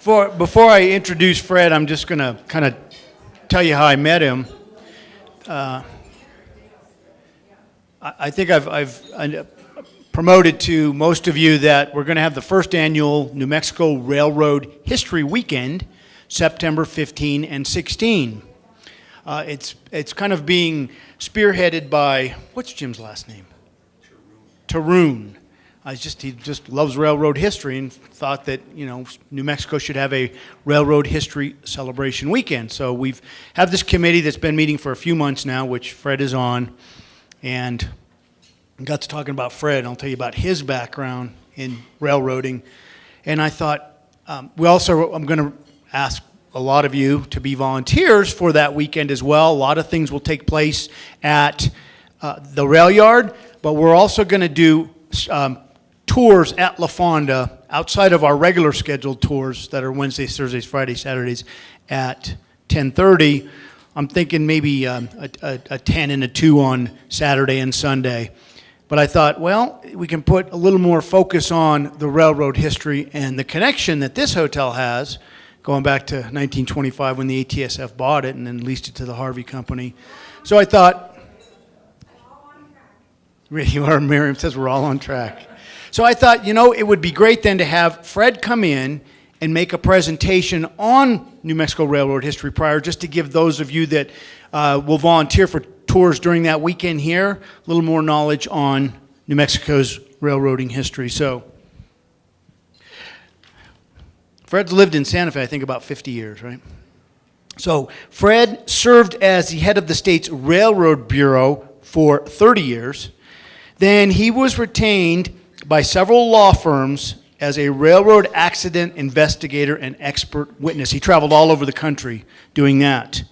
Before I introduce Fred, I'm just going to kind of tell you how I met him. I think I've promoted to most of you that we're going to have the first annual New Mexico Railroad History Weekend, September 15 and 16. It's kind of being spearheaded by, what's Jim's last name? Taroon. He just loves railroad history and thought that, New Mexico should have a railroad history celebration weekend. So we've have this committee that's been meeting for a few months now, which Fred is on, and got to talking about Fred. I'll tell you about his background in railroading. And I thought, I'm going to ask a lot of you to be volunteers for that weekend as well. A lot of things will take place at the rail yard, but we're also going to do tours at La Fonda outside of our regular scheduled tours that are Wednesdays, Thursdays, Fridays, Saturdays at 10:30. I'm thinking maybe a 10 and a 2 on Saturday and Sunday. But I thought, well, we can put a little more focus on the railroad history and the connection that this hotel has, going back to 1925 when the ATSF bought it and then leased it to the Harvey Company. So I thought, you are, Miriam says we're all on track. So I thought, it would be great then to have Fred come in and make a presentation on New Mexico Railroad history prior, just to give those of you that will volunteer for tours during that weekend here a little more knowledge on New Mexico's railroading history. So Fred's lived in Santa Fe, I think, about 50 years, right? So Fred served as the head of the state's Railroad Bureau for 30 years. Then he was retained by several law firms as a railroad accident investigator and expert witness. He traveled all over the country doing that.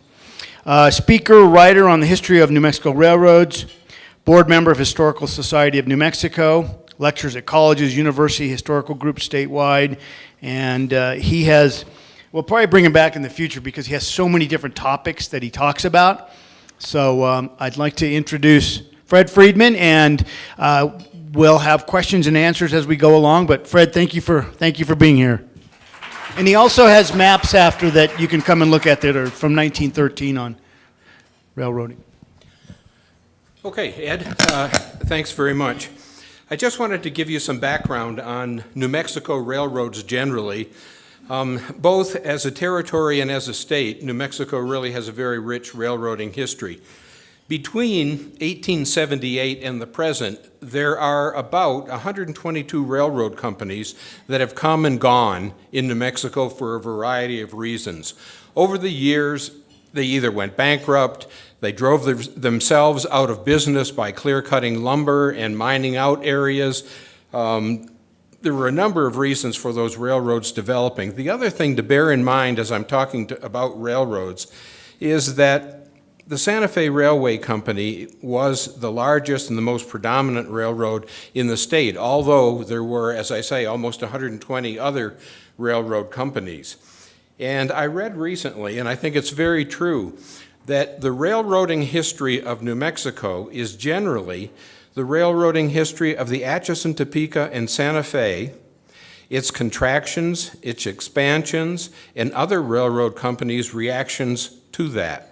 Speaker, writer on the history of New Mexico railroads, board member of Historical Society of New Mexico, lectures at colleges, university, historical groups statewide, and he has, we'll probably bring him back in the future because he has so many different topics that he talks about. So I'd like to introduce Fred Friedman, and we'll have questions and answers as we go along. But Fred, thank you for being here. And he also has maps after that you can come and look at that are from 1913 on railroading. Okay, Ed, thanks very much. I just wanted to give you some background on New Mexico railroads generally. Both as a territory and as a state, New Mexico really has a very rich railroading history. Between 1878 and the present, there are about 122 railroad companies that have come and gone in New Mexico for a variety of reasons. Over the years, they either went bankrupt, they drove themselves out of business by clear-cutting lumber and mining out areas. There were a number of reasons for those railroads developing. The other thing to bear in mind as I'm talking about railroads is that the Santa Fe Railway Company was the largest and the most predominant railroad in the state, although there were, as I say, almost 120 other railroad companies. And I read recently, and I think it's very true, that the railroading history of New Mexico is generally the railroading history of the Atchison, Topeka, and Santa Fe, its contractions, its expansions, and other railroad companies' reactions to that.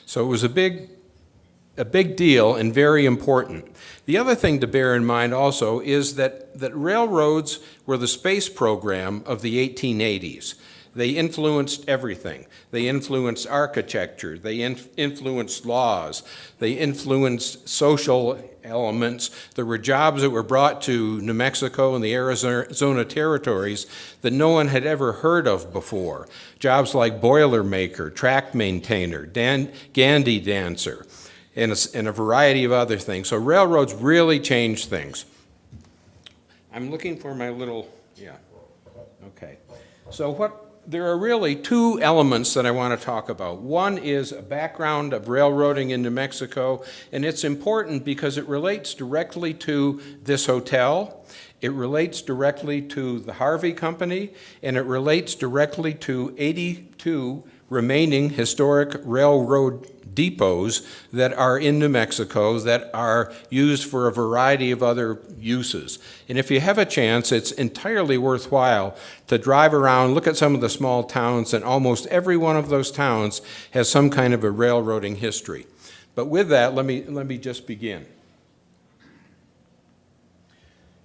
So it was a big deal and very important. The other thing to bear in mind also is that railroads were the space program of the 1880s. They influenced everything. They influenced architecture, they influenced laws, they influenced social elements. There were jobs that were brought to New Mexico and the Arizona territories that no one had ever heard of before. Jobs like boilermaker, track maintainer, gandy dancer, and a variety of other things. So railroads really changed things. I'm looking for my little, okay. So there are really two elements that I want to talk about. One is a background of railroading in New Mexico, and it's important because it relates directly to this hotel, it relates directly to the Harvey Company, and it relates directly to 82 remaining historic railroad depots that are in New Mexico that are used for a variety of other uses. And if you have a chance, it's entirely worthwhile to drive around, look at some of the small towns, and almost every one of those towns has some kind of a railroading history. But with that, let me just begin.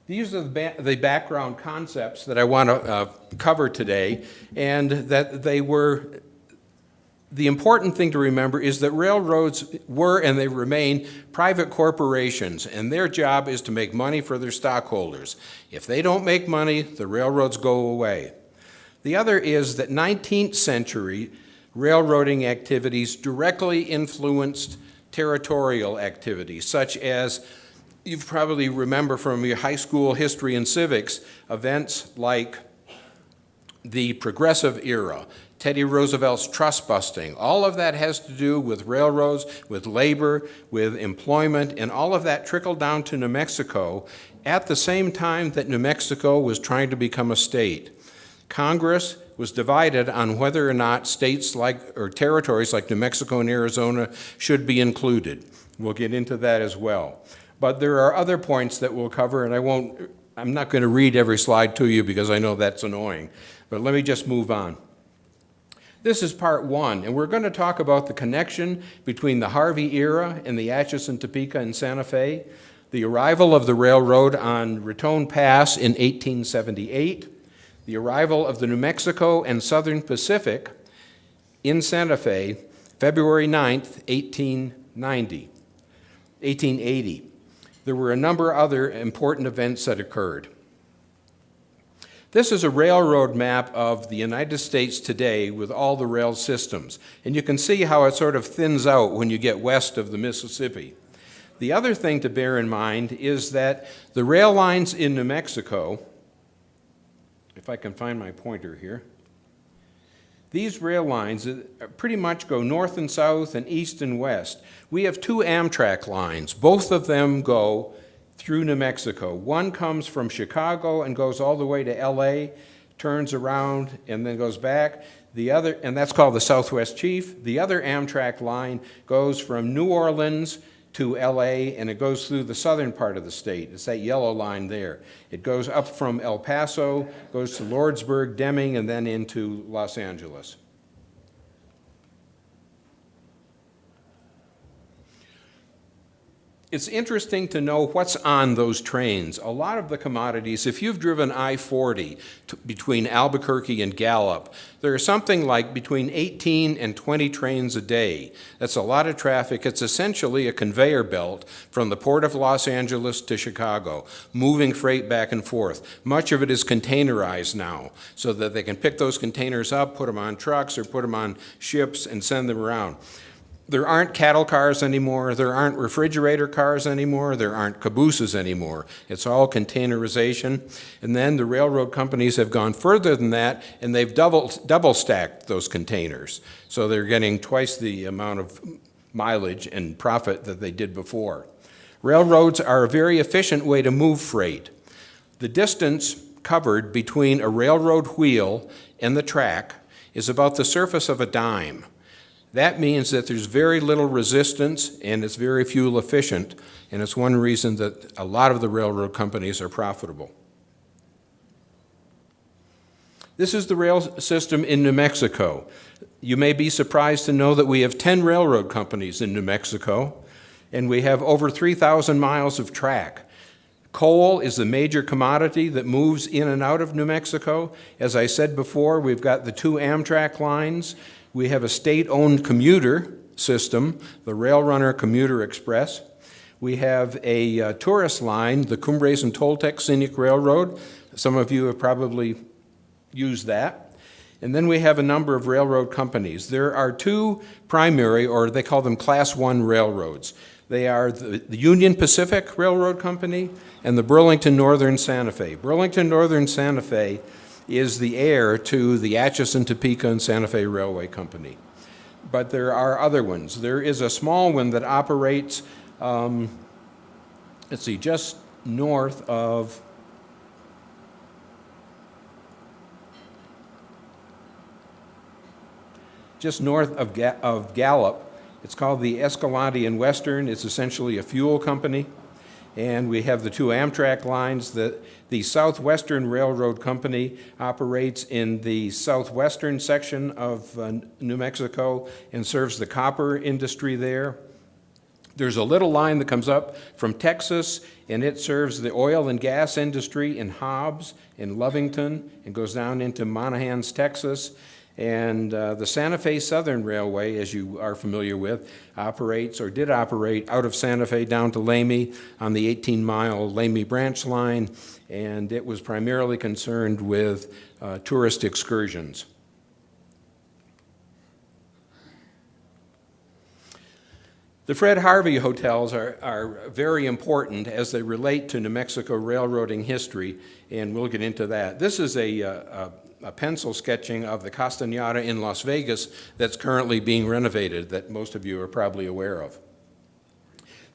These are the background concepts that I want to cover today, and that they were. The important thing to remember is that railroads were and they remain private corporations, and their job is to make money for their stockholders. If they don't make money, the railroads go away. The other is that 19th century railroading activities directly influenced territorial activities, such as you probably remember from your high school history and civics, events like the Progressive Era, Teddy Roosevelt's trust busting. All of that has to do with railroads, with labor, with employment, and all of that trickled down to New Mexico at the same time that New Mexico was trying to become a state. Congress was divided on whether or not states or territories like New Mexico and Arizona should be included. We'll get into that as well. But there are other points that we'll cover, and I'm not going to read every slide to you because I know that's annoying. But let me just move on. This is part one, and we're going to talk about the connection between the Harvey era and the Atchison, Topeka, and Santa Fe, the arrival of the railroad on Raton Pass in 1878, the arrival of the New Mexico and Southern Pacific in Santa Fe, February 9th, 1880. There were a number of other important events that occurred. This is a railroad map of the United States today with all the rail systems. And you can see how it sort of thins out when you get west of the Mississippi. The other thing to bear in mind is that the rail lines in New Mexico, if I can find my pointer here, these rail lines pretty much go north and south and east and west. We have two Amtrak lines. Both of them go through New Mexico. One comes from Chicago and goes all the way to LA, turns around and then goes back. The other, and that's called the Southwest Chief. The other Amtrak line goes from New Orleans to LA, and it goes through the southern part of the state. It's that yellow line there. It goes up from El Paso, goes to Lordsburg, Deming, and then into Los Angeles. It's interesting to know what's on those trains. A lot of the commodities, if you've driven I-40 between Albuquerque and Gallup, there are something like between 18 and 20 trains a day. That's a lot of traffic. It's essentially a conveyor belt from the Port of Los Angeles to Chicago, moving freight back and forth. Much of it is containerized now, so that they can pick those containers up, put them on trucks or put them on ships and send them around. There aren't cattle cars anymore, there aren't refrigerator cars anymore, there aren't cabooses anymore. It's all containerization. And then the railroad companies have gone further than that, and they've double stacked those containers. So they're getting twice the amount of mileage and profit that they did before. Railroads are a very efficient way to move freight. The distance covered between a railroad wheel and the track is about the surface of a dime. That means that there's very little resistance and it's very fuel efficient, and it's one reason that a lot of the railroad companies are profitable. This is the rail system in New Mexico. You may be surprised to know that we have 10 railroad companies in New Mexico, and we have over 3,000 miles of track. Coal is the major commodity that moves in and out of New Mexico. As I said before, we've got the two Amtrak lines. We have a state-owned commuter system, the Rail Runner Commuter Express. We have a tourist line, the Cumbres and Toltec Scenic Railroad. Some of you have probably used that. And then we have a number of railroad companies. There are two primary, or they call them Class 1 railroads. They are the Union Pacific Railroad Company and the Burlington Northern Santa Fe. Burlington Northern Santa Fe is the heir to the Atchison, Topeka, and Santa Fe Railway Company. But there are other ones. There is a small one that operates, just north of just north of Gallup. It's called the Escalante and Western. It's essentially a fuel company. And we have the two Amtrak lines. The Southwestern Railroad Company operates in the southwestern section of New Mexico and serves the copper industry there. There's a little line that comes up from Texas, and it serves the oil and gas industry in Hobbs, in Lovington, and goes down into Monahans, Texas. And the Santa Fe Southern Railway, as you are familiar with, operates or did operate out of Santa Fe down to Lamy on the 18-mile Lamy Branch line, and it was primarily concerned with tourist excursions. The Fred Harvey hotels are very important as they relate to New Mexico railroading history, and we'll get into that. This is a pencil sketching of the Castañeda in Las Vegas that's currently being renovated that most of you are probably aware of.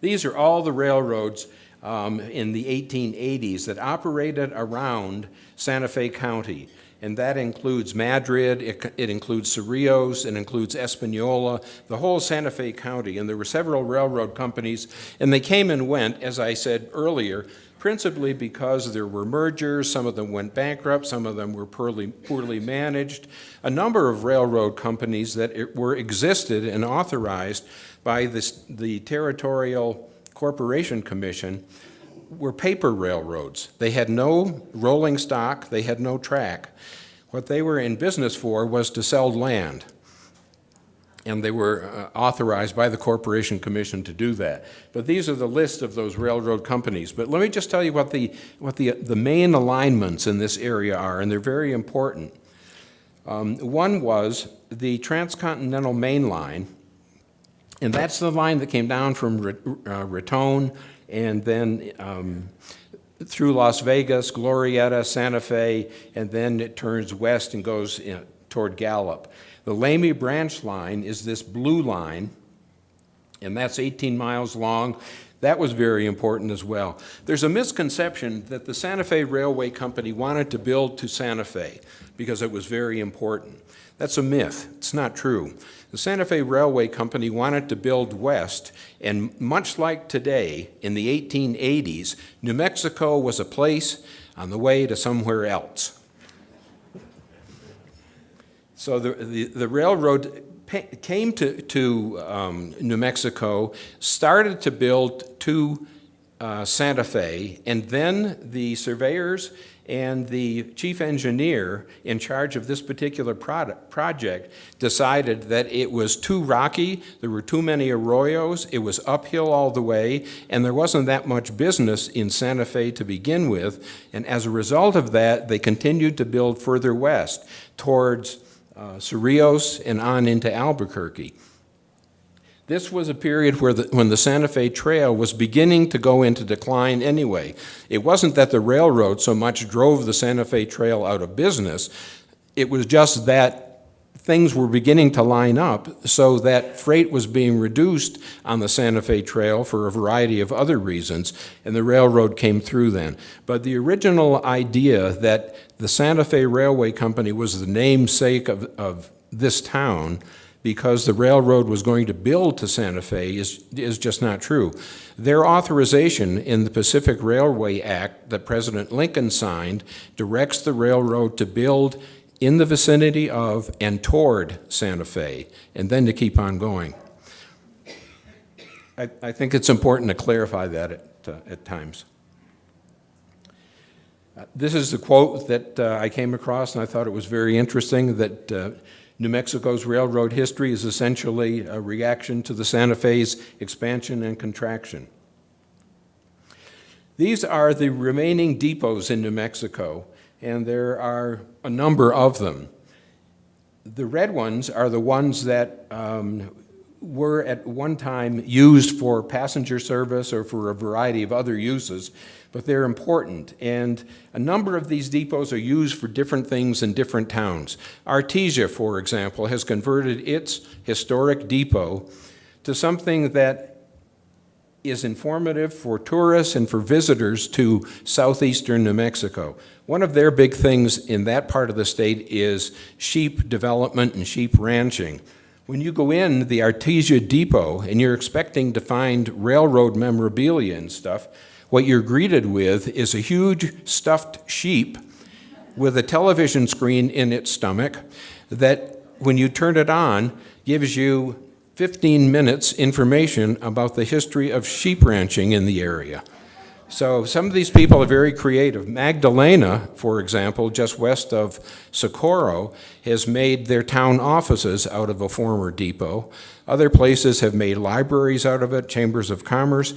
These are all the railroads in the 1880s that operated around Santa Fe County, and that includes Madrid, it includes Cerrillos, it includes Espanola, the whole Santa Fe County, and there were several railroad companies, and they came and went, as I said earlier, principally because there were mergers. Some of them went bankrupt, some of them were poorly managed. A number of railroad companies that existed and authorized by the Territorial Corporation Commission were paper railroads. They had no rolling stock, they had no track. What they were in business for was to sell land. And they were authorized by the Corporation Commission to do that. But these are the list of those railroad companies. But let me just tell you what the main alignments in this area are, and they're very important. One was the Transcontinental Main Line, and that's the line that came down from Raton and then through Las Vegas, Glorieta, Santa Fe, and then it turns west and goes toward Gallup. The Lamy Branch line is this blue line, and that's 18 miles long. That was very important as well. There's a misconception that the Santa Fe Railway Company wanted to build to Santa Fe because it was very important. That's a myth. It's not true. The Santa Fe Railway Company wanted to build west, and much like today, in the 1880s, New Mexico was a place on the way to somewhere else. So the railroad came to New Mexico, started to build to Santa Fe, and then the surveyors and the chief engineer in charge of this particular project decided that it was too rocky, there were too many arroyos, it was uphill all the way, and there wasn't that much business in Santa Fe to begin with, and as a result of that, they continued to build further west towards Cerrillos and on into Albuquerque. This was a period when the Santa Fe Trail was beginning to go into decline anyway. It wasn't that the railroad so much drove the Santa Fe Trail out of business. It was just that things were beginning to line up so that freight was being reduced on the Santa Fe Trail for a variety of other reasons, and the railroad came through then. But the original idea that the Santa Fe Railway Company was the namesake of this town because the railroad was going to build to Santa Fe is just not true. Their authorization in the Pacific Railway Act that President Lincoln signed directs the railroad to build in the vicinity of and toward Santa Fe, and then to keep on going. I think it's important to clarify that at times. This is the quote that I came across, and I thought it was very interesting, that New Mexico's railroad history is essentially a reaction to the Santa Fe's expansion and contraction. These are the remaining depots in New Mexico, and there are a number of them. The red ones are the ones that were at one time used for passenger service or for a variety of other uses, but they're important. And a number of these depots are used for different things in different towns. Artesia, for example, has converted its historic depot to something that is informative for tourists and for visitors to southeastern New Mexico. One of their big things in that part of the state is sheep development and sheep ranching. When you go in the Artesia Depot and you're expecting to find railroad memorabilia and stuff, what you're greeted with is a huge stuffed sheep with a television screen in its stomach that, when you turn it on, gives you 15 minutes information about the history of sheep ranching in the area. So some of these people are very creative. Magdalena, for example, just west of Socorro, has made their town offices out of a former depot. Other places have made libraries out of it, chambers of commerce.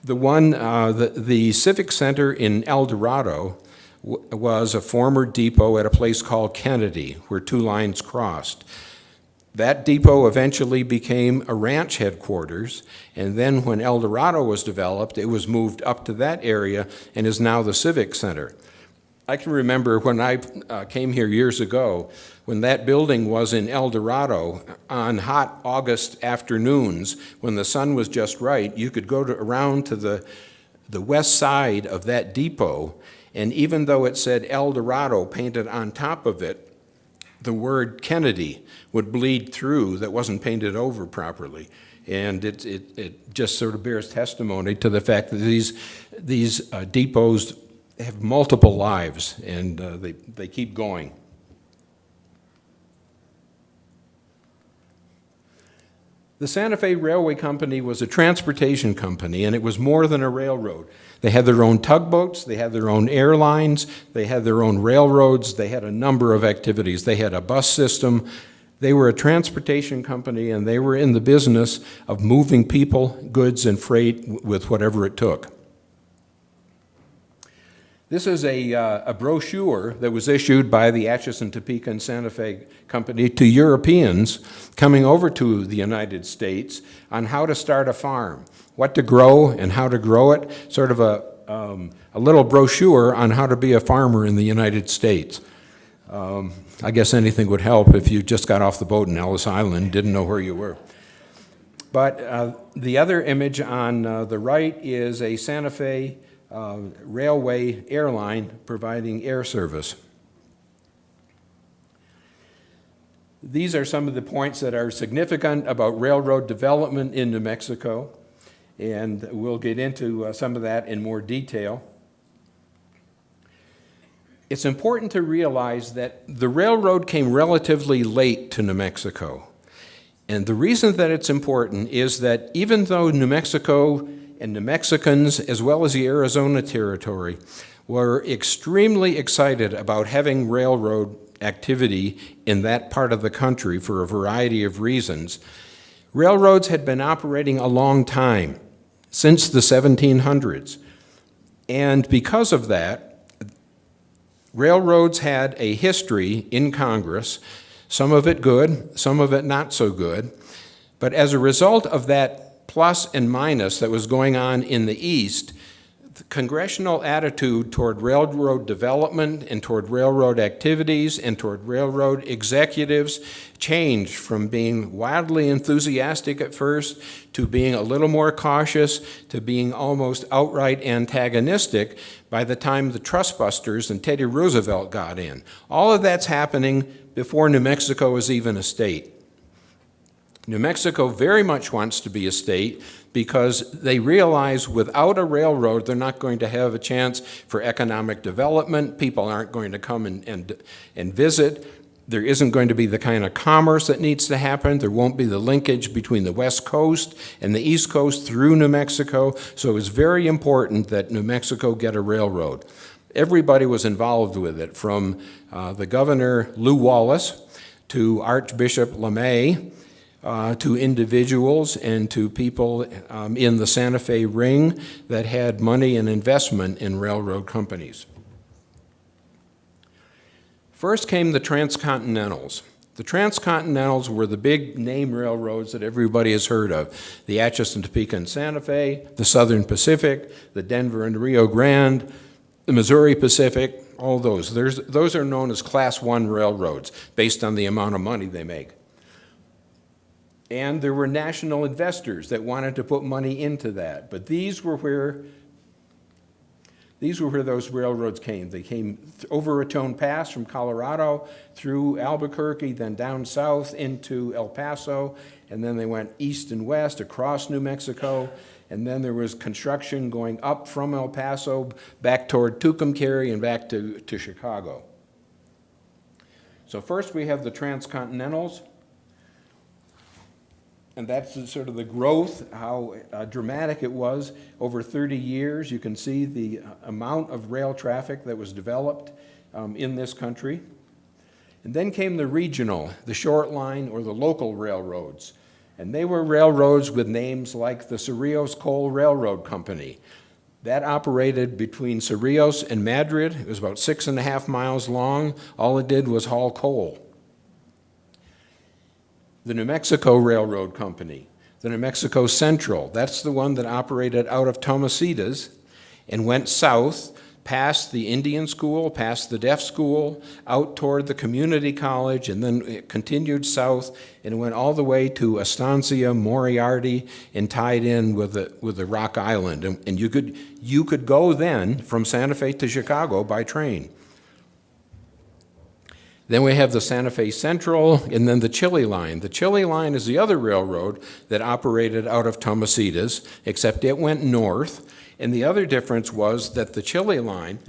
The Civic Center in El Dorado was a former depot at a place called Kennedy, where two lines crossed. That depot eventually became a ranch headquarters, and then when El Dorado was developed, it was moved up to that area and is now the Civic Center. I can remember when I came here years ago, when that building was in El Dorado on hot August afternoons, when the sun was just right, you could go around to the west side of that depot, and even though it said El Dorado painted on top of it, the word Kennedy would bleed through that wasn't painted over properly. And it just sort of bears testimony to the fact that these depots have multiple lives, and they keep going. The Santa Fe Railway Company was a transportation company, and it was more than a railroad. They had their own tugboats, they had their own airlines, they had their own railroads, they had a number of activities. They had a bus system. They were a transportation company, and they were in the business of moving people, goods, and freight with whatever it took. This is a brochure that was issued by the Atchison, Topeka, and Santa Fe Company to Europeans coming over to the United States on how to start a farm, what to grow and how to grow it, sort of a little brochure on how to be a farmer in the United States. I guess anything would help if you just got off the boat in Ellis Island, didn't know where you were. But the other image on the right is a Santa Fe railway airline providing air service. These are some of the points that are significant about railroad development in New Mexico, and we'll get into some of that in more detail. It's important to realize that the railroad came relatively late to New Mexico. And the reason that it's important is that even though New Mexico and New Mexicans, as well as the Arizona Territory, were extremely excited about having railroad activity in that part of the country for a variety of reasons, railroads had been operating a long time, since the 1700s. And because of that, railroads had a history in Congress, some of it good, some of it not so good. But as a result of that plus and minus that was going on in the East, the congressional attitude toward railroad development and toward railroad activities and toward railroad executives changed from being wildly enthusiastic at first to being a little more cautious to being almost outright antagonistic by the time the Trustbusters and Teddy Roosevelt got in. All of that's happening before New Mexico is even a state. New Mexico very much wants to be a state because they realize without a railroad, they're not going to have a chance for economic development. People aren't going to come and visit. There isn't going to be the kind of commerce that needs to happen. There won't be the linkage between the West Coast and the East Coast through New Mexico. So it's very important that New Mexico get a railroad. Everybody was involved with it, from the governor, Lew Wallace, to Archbishop Lamy, to individuals and to people in the Santa Fe ring that had money and investment in railroad companies. First came the transcontinentals. The transcontinentals were the big name railroads that everybody has heard of. The Atchison, Topeka, and Santa Fe, the Southern Pacific, the Denver and Rio Grande, the Missouri Pacific, all those. Those are known as Class I railroads based on the amount of money they make. And there were national investors that wanted to put money into that. But these were where those railroads came. They came over Raton Pass from Colorado, through Albuquerque, then down south into El Paso, and then they went east and west across New Mexico, and then there was construction going up from El Paso back toward Tucumcari and back to Chicago. So first we have the transcontinentals, and that's sort of the growth, how dramatic it was over 30 years. You can see the amount of rail traffic that was developed in this country. And then came the regional, the short line or the local railroads. And they were railroads with names like the Cerrillos Coal Railroad Company. That operated between Cerrillos and Madrid. It was about 6.5 miles long. All it did was haul coal. The New Mexico Railroad Company, the New Mexico Central, that's the one that operated out of Tomasitas and went south past the Indian School, past the Deaf School, out toward the community college, and then it continued south and went all the way to Estancia, Moriarty, and tied in with the Rock Island. And you could go then from Santa Fe to Chicago by train. Then we have the Santa Fe Central, and then the Chile Line. The Chile Line is the other railroad that operated out of Tomasitas, except it went north. And the other difference was that the Chile Line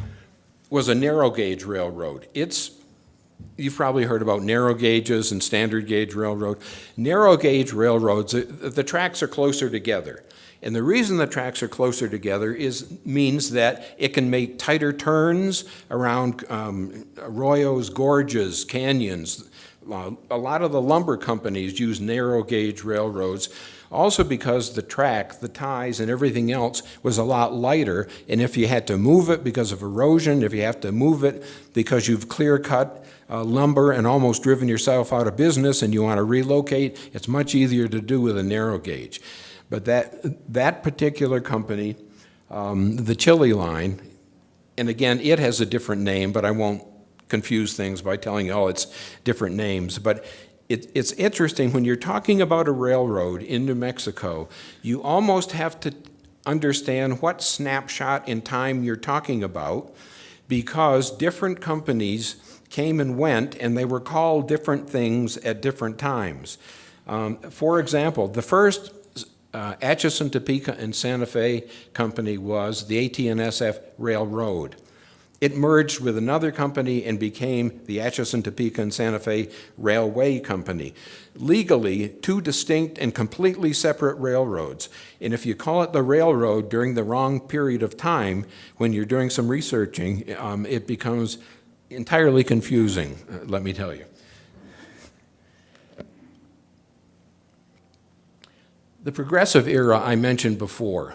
was a narrow gauge railroad. You've probably heard about narrow gauges and standard gauge railroad. Narrow gauge railroads, the tracks are closer together. And the reason the tracks are closer together means that it can make tighter turns around arroyos, gorges, canyons. A lot of the lumber companies use narrow gauge railroads, also because the track, the ties, and everything else was a lot lighter. And if you had to move it because of erosion, if you have to move it because you've clear cut lumber and almost driven yourself out of business and you want to relocate, it's much easier to do with a narrow gauge. But that particular company, the Chile Line, and again, it has a different name, but I won't confuse things by telling you, it's different names. But it's interesting, when you're talking about a railroad in New Mexico, you almost have to understand what snapshot in time you're talking about, because different companies came and went, and they were called different things at different times. For example, the first Atchison, Topeka, and Santa Fe company was the AT&SF Railroad. It merged with another company and became the Atchison, Topeka, and Santa Fe Railway Company. Legally, two distinct and completely separate railroads. And if you call it the railroad during the wrong period of time, when you're doing some researching, it becomes entirely confusing, let me tell you. The progressive era I mentioned before.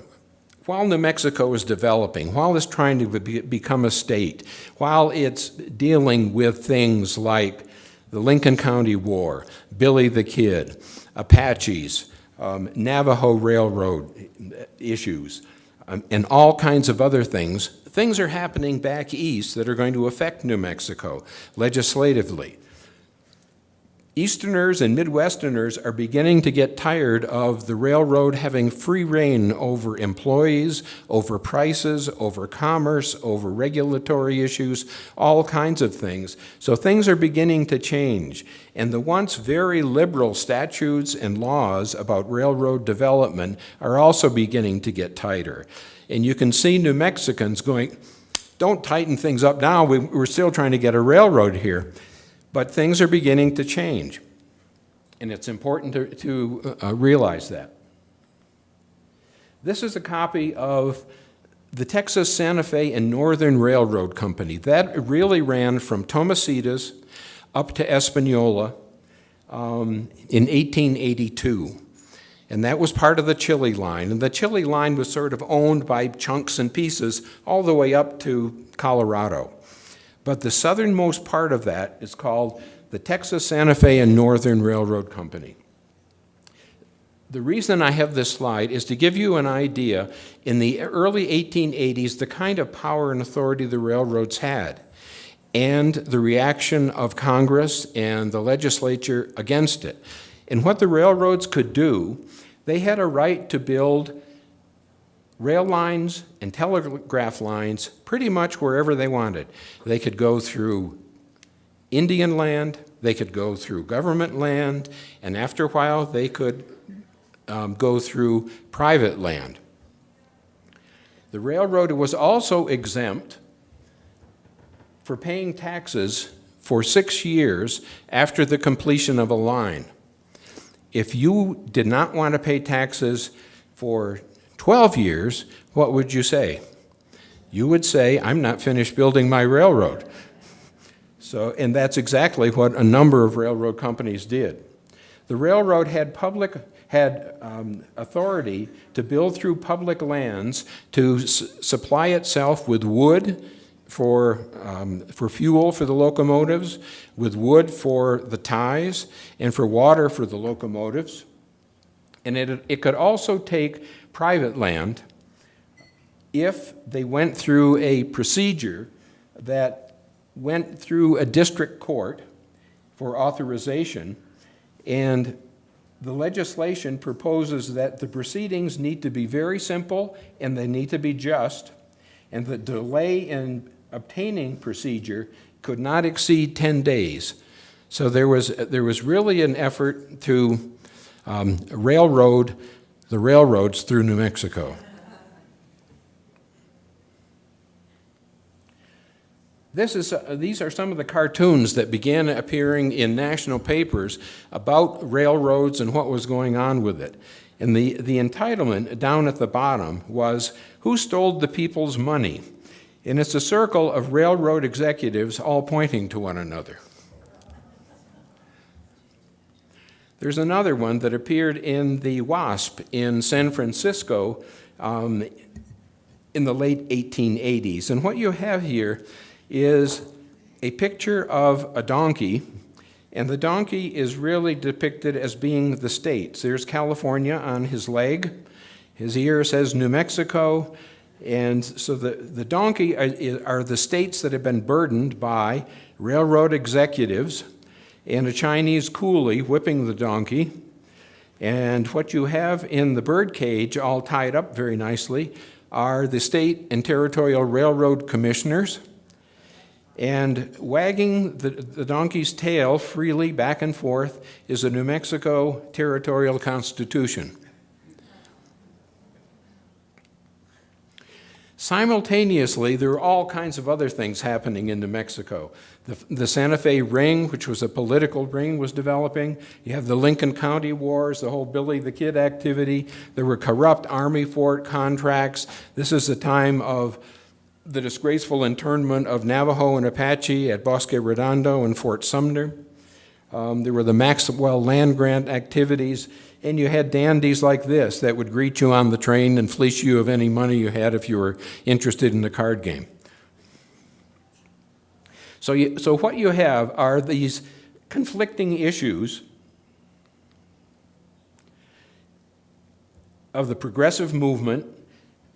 While New Mexico is developing, while it's trying to become a state, while it's dealing with things like the Lincoln County War, Billy the Kid, Apaches, Navajo Railroad issues, and all kinds of other things, things are happening back east that are going to affect New Mexico legislatively. Easterners and Midwesterners are beginning to get tired of the railroad having free rein over employees, over prices, over commerce, over regulatory issues, all kinds of things. So things are beginning to change. And the once very liberal statutes and laws about railroad development are also beginning to get tighter. And you can see New Mexicans going, don't tighten things up now, we're still trying to get a railroad here. But things are beginning to change, and it's important to realize that. This is a copy of the Texas Santa Fe and Northern Railroad Company. That really ran from Tomasitas up to Espanola in 1882. And that was part of the Chile Line. And the Chile Line was sort of owned by chunks and pieces all the way up to Colorado. But the southernmost part of that is called the Texas Santa Fe and Northern Railroad Company. The reason I have this slide is to give you an idea, in the early 1880s, the kind of power and authority the railroads had, and the reaction of Congress and the legislature against it. And what the railroads could do, they had a right to build rail lines and telegraph lines pretty much wherever they wanted. They could go through Indian land, they could go through government land, and after a while they could go through private land. The railroad was also exempt for paying taxes for 6 years after the completion of a line. If you did not want to pay taxes for 12 years, what would you say? You would say, I'm not finished building my railroad. And that's exactly what a number of railroad companies did. The railroad had authority to build through public lands to supply itself with wood for fuel for the locomotives, with wood for the ties, and for water for the locomotives. And it could also take private land if they went through a procedure that went through a district court for authorization, and the legislation proposes that the proceedings need to be very simple and they need to be just, and the delay in obtaining procedure could not exceed 10 days. So there was really an effort to railroad the railroads through New Mexico. These are some of the cartoons that began appearing in national papers about railroads and what was going on with it. And the entitlement down at the bottom was, who stole the people's money? And it's a circle of railroad executives all pointing to one another. There's another one that appeared in the WASP in San Francisco in the late 1880s. And what you have here is a picture of a donkey, and the donkey is really depicted as being the states. There's California on his leg. His ear says New Mexico. And so the donkey are the states that have been burdened by railroad executives and a Chinese coolie whipping the donkey. And what you have in the bird cage, all tied up very nicely, are the state and territorial railroad commissioners. And wagging the donkey's tail freely back and forth is a New Mexico Territorial Constitution. Simultaneously, there are all kinds of other things happening in New Mexico. The Santa Fe Ring, which was a political ring, was developing. You have the Lincoln County Wars, the whole Billy the Kid activity. There were corrupt Army fort contracts. This is the time of the disgraceful internment of Navajo and Apache at Bosque Redondo and Fort Sumner. There were the Maxwell land grant activities, and you had dandies like this that would greet you on the train and fleece you of any money you had if you were interested in the card game. So what you have are these conflicting issues of the progressive movement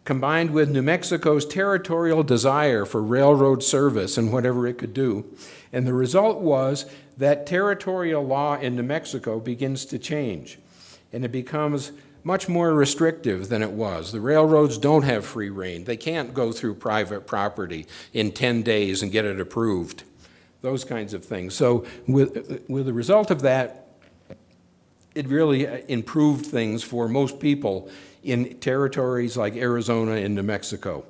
combined with New Mexico's territorial desire for railroad service and whatever it could do. And the result was that territorial law in New Mexico begins to change, and it becomes much more restrictive than it was. The railroads don't have free rein. They can't go through private property in 10 days and get it approved, those kinds of things. So with the result of that, it really improved things for most people in territories like Arizona and New Mexico.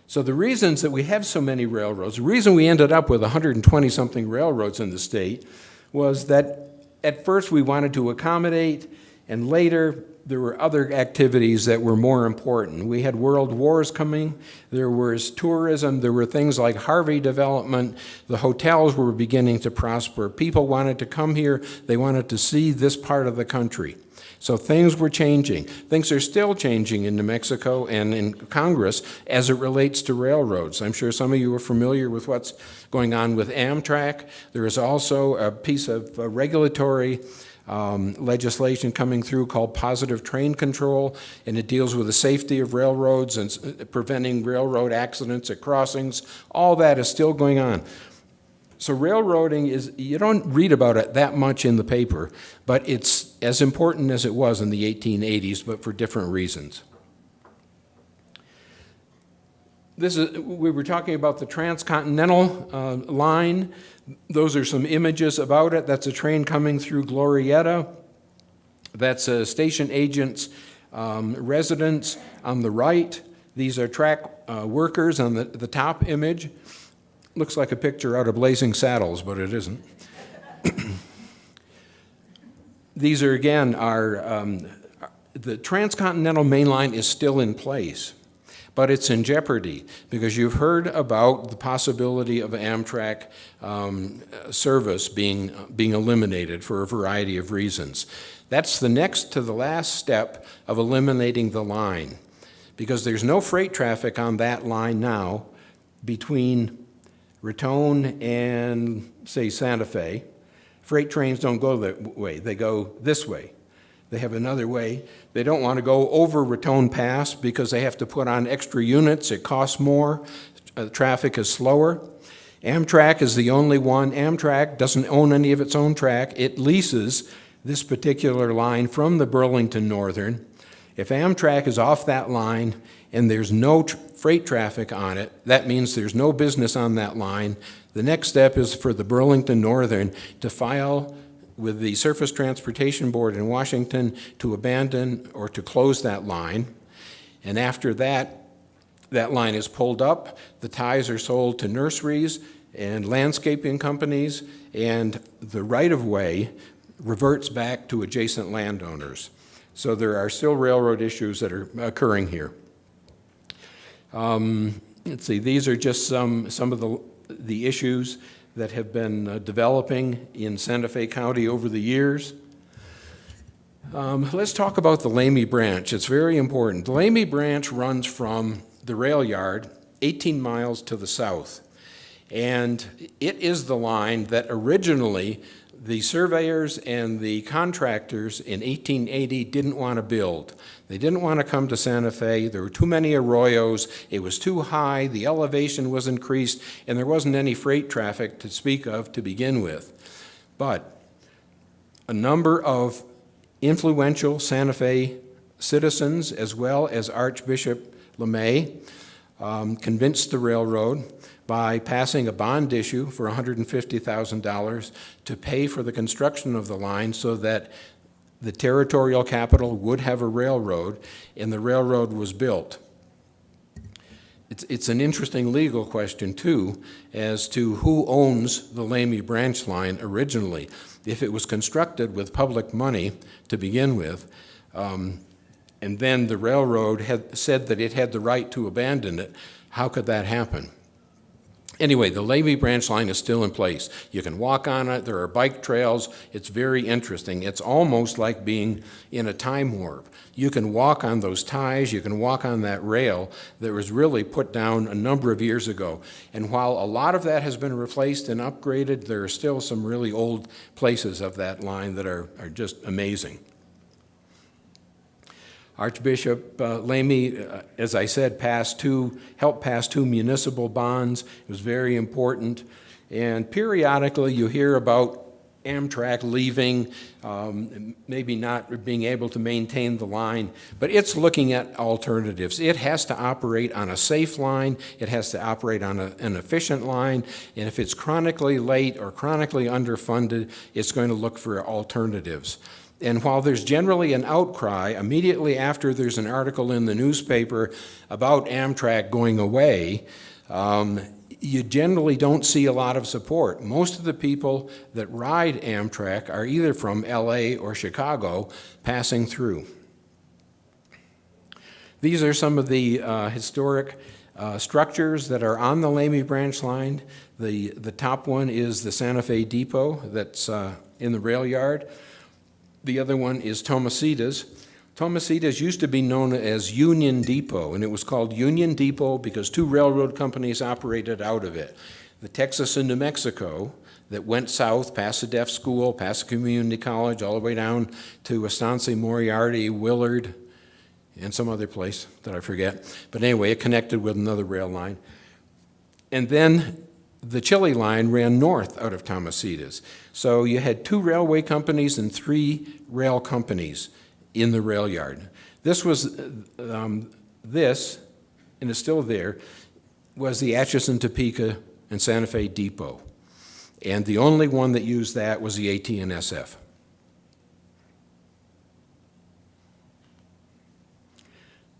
So the reasons that we have so many railroads, the reason we ended up with 120-something railroads in the state was that at first we wanted to accommodate, and later there were other activities that were more important. We had world wars coming, there was tourism, there were things like Harvey development, the hotels were beginning to prosper. People wanted to come here, they wanted to see this part of the country. So things were changing. Things are still changing in New Mexico and in Congress as it relates to railroads. I'm sure some of you are familiar with what's going on with Amtrak. There is also a piece of regulatory legislation coming through called positive train control, and it deals with the safety of railroads and preventing railroad accidents at crossings. All that is still going on. So railroading is, you don't read about it that much in the paper, but it's as important as it was in the 1880s, but for different reasons. We were talking about the transcontinental line. Those are some images about it. That's a train coming through Glorieta. That's a station agent's residence on the right. These are track workers on the top image. Looks like a picture out of Blazing Saddles, but it isn't. These are, again, the transcontinental main line is still in place, but it's in jeopardy because you've heard about the possibility of Amtrak service being eliminated for a variety of reasons. That's the next to the last step of eliminating the line because there's no freight traffic on that line now between Raton and, say, Santa Fe. Freight trains don't go that way. They go this way. They have another way. They don't want to go over Raton Pass because they have to put on extra units. It costs more. Traffic is slower. Amtrak is the only one. Amtrak doesn't own any of its own track. It leases this particular line from the Burlington Northern. If Amtrak is off that line and there's no freight traffic on it, that means there's no business on that line. The next step is for the Burlington Northern to file with the Surface Transportation Board in Washington to abandon or to close that line. And after that, that line is pulled up, the ties are sold to nurseries and landscaping companies, and the right-of-way reverts back to adjacent landowners. So there are still railroad issues that are occurring here. Let's see, these are just some of the issues that have been developing in Santa Fe County over the years. Let's talk about the Lamy Branch. It's very important. The Lamy Branch runs from the rail yard 18 miles to the south, and it is the line that originally the surveyors and the contractors in 1880 didn't want to build. They didn't want to come to Santa Fe. There were too many arroyos. It was too high. The elevation was increased, and there wasn't any freight traffic to speak of to begin with. But a number of influential Santa Fe citizens, as well as Archbishop Lamy, convinced the railroad by passing a bond issue for $150,000 to pay for the construction of the line so that the territorial capital would have a railroad, and the railroad was built. It's an interesting legal question, too, as to who owns the Lamy Branch line originally. If it was constructed with public money to begin with, and then the railroad had said that it had the right to abandon it, how could that happen? Anyway, the Lamy Branch line is still in place. You can walk on it. There are bike trails. It's very interesting. It's almost like being in a time warp. You can walk on those ties. You can walk on that rail that was really put down a number of years ago. And while a lot of that has been replaced and upgraded, there are still some really old places of that line that are just amazing. Archbishop Lamy, as I said, helped pass two municipal bonds. It was very important. And periodically you hear about Amtrak leaving, maybe not being able to maintain the line, but it's looking at alternatives. It has to operate on a safe line. It has to operate on an efficient line. And if it's chronically late or chronically underfunded, it's going to look for alternatives. And while there's generally an outcry, immediately after there's an article in the newspaper about Amtrak going away, you generally don't see a lot of support. Most of the people that ride Amtrak are either from LA or Chicago passing through. These are some of the historic structures that are on the Lamy Branch line. The top one is the Santa Fe Depot that's in the rail yard. The other one is Tomasitas. Tomasitas used to be known as Union Depot, and it was called Union Depot because two railroad companies operated out of it. The Texas and New Mexico that went south past the deaf school, past the community college, all the way down to Estancia, Moriarty, Willard, and some other place that I forget. But anyway, it connected with another rail line. And then the Chile line ran north out of Tomasitas. So you had 2 railway companies and 3 rail companies in the rail yard. This was, and it's still there, was the Atchison, Topeka, and Santa Fe Depot. And the only one that used that was the AT&SF.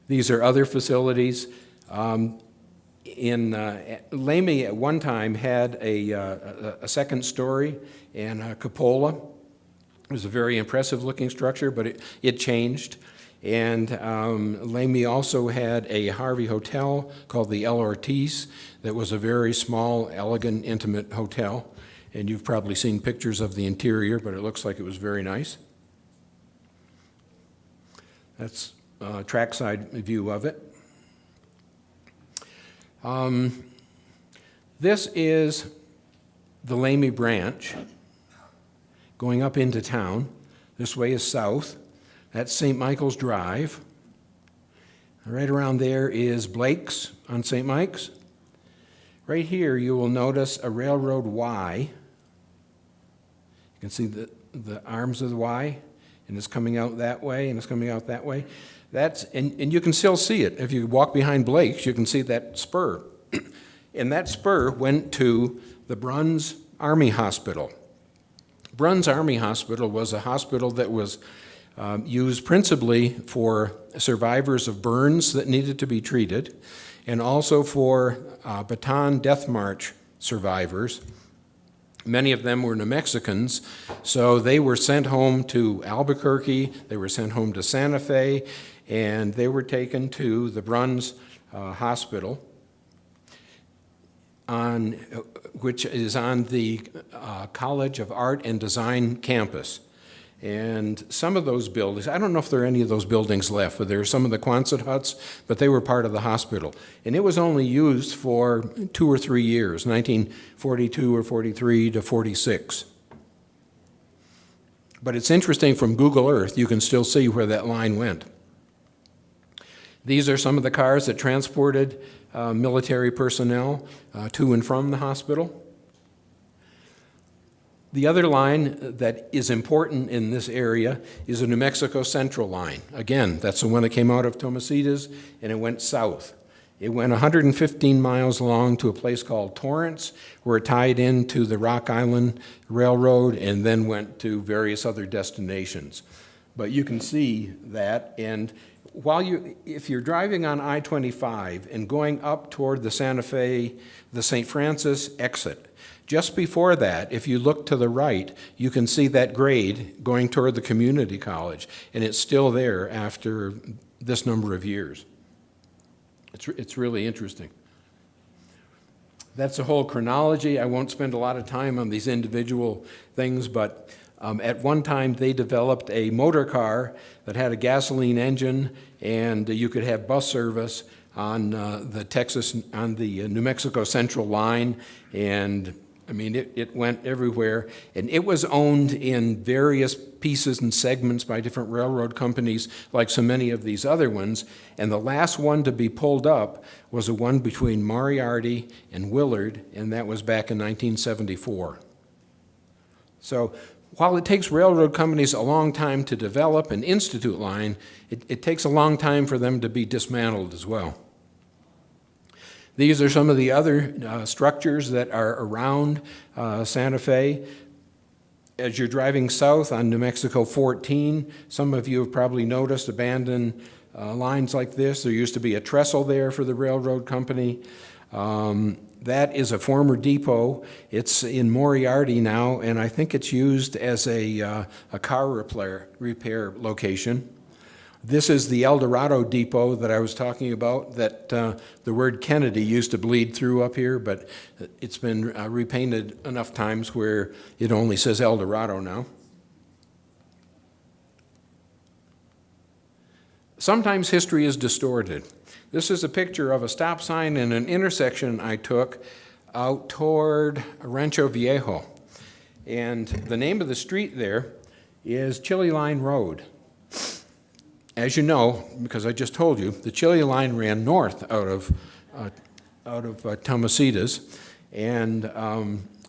These are other facilities. Lamy at one time had a second story and a cupola. It was a very impressive looking structure, but it changed. And Lamy also had a Harvey Hotel called the El Ortiz that was a very small, elegant, intimate hotel. And you've probably seen pictures of the interior, but it looks like it was very nice. That's a trackside view of it. This is the Lamy Branch going up into town. This way is south. That's St. Michael's Drive. Right around there is Blake's on St. Mike's. Right here you will notice a railroad Y. You can see the arms of the Y, and it's coming out that way, and it's coming out that way. And you can still see it. If you walk behind Blake's, you can see that spur. And that spur went to the Bruns Army Hospital. Bruns Army Hospital was a hospital that was used principally for survivors of burns that needed to be treated, and also for Bataan Death March survivors. Many of them were New Mexicans, so they were sent home to Albuquerque, they were sent home to Santa Fe, and they were taken to the Bruns Hospital, which is on the College of Art and Design campus. And some of those buildings, I don't know if there are any of those buildings left, but there are some of the Quonset huts, but they were part of the hospital. And it was only used for 2 or 3 years, 1942 or 43 to 46. But it's interesting, from Google Earth, you can still see where that line went. These are some of the cars that transported military personnel to and from the hospital. The other line that is important in this area is the New Mexico Central line. Again, that's the one that came out of Tomasitas, and it went south. It went 115 miles long to a place called Torrance, where it tied into the Rock Island Railroad and then went to various other destinations. But you can see that, and if you're driving on I-25 and going up toward the Santa Fe, the St. Francis exit, just before that, if you look to the right, you can see that grade going toward the community college, and it's still there after this number of years. It's really interesting. That's the whole chronology. I won't spend a lot of time on these individual things, but at one time they developed a motor car that had a gasoline engine, and you could have bus service on the New Mexico Central line, and I mean, it went everywhere, and it was owned in various pieces and segments by different railroad companies, like so many of these other ones, and the last one to be pulled up was the one between Moriarty and Willard, and that was back in 1974. So while it takes railroad companies a long time to develop an institute line, it takes a long time for them to be dismantled as well. These are some of the other structures that are around Santa Fe. As you're driving south on New Mexico 14, some of you have probably noticed abandoned lines like this. There used to be a trestle there for the railroad company. That is a former depot. It's in Moriarty now, and I think it's used as a car repair location. This is the El Dorado depot that I was talking about, that the word Kennedy used to bleed through up here, but it's been repainted enough times where it only says El Dorado now. Sometimes history is distorted. This is a picture of a stop sign in an intersection I took out toward Rancho Viejo. And the name of the street there is Chile Line Road. As you know, because I just told you, the Chile line ran north out of Tomasitas, And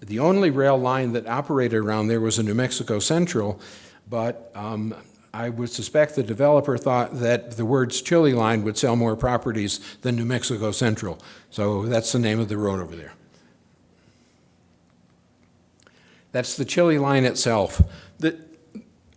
the only rail line that operated around there was a New Mexico Central, but I would suspect the developer thought that the words Chili Line would sell more properties than New Mexico Central. So that's the name of the road over there. That's the Chili Line itself.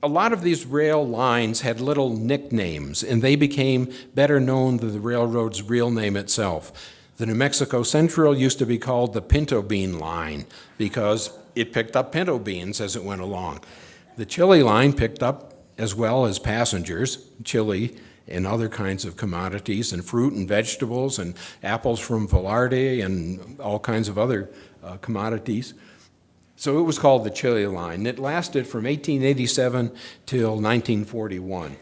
A lot of these rail lines had little nicknames, and they became better known than the railroad's real name itself. The New Mexico Central used to be called the Pinto Bean Line because it picked up pinto beans as it went along. The Chili Line picked up, as well as passengers, chili and other kinds of commodities, and fruit and vegetables, and apples from Velarde, and all kinds of other commodities. So it was called the Chili Line. It lasted from 1887 till 1941.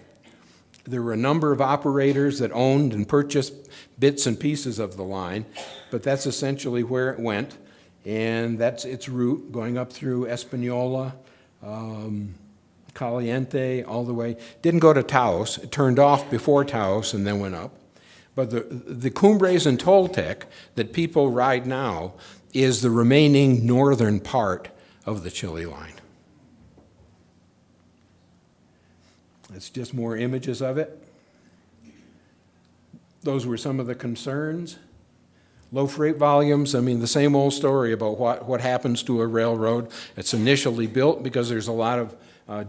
There were a number of operators that owned and purchased bits and pieces of the line, but that's essentially where it went, and that's its route, going up through Espanola, Caliente, all the way. Didn't go to Taos. It turned off before Taos and then went up. But the Cumbres and Toltec that people ride now is the remaining northern part of the Chili Line. It's just more images of it. Those were some of the concerns. Low freight volumes, I mean, the same old story about what happens to a railroad. It's initially built because there's a lot of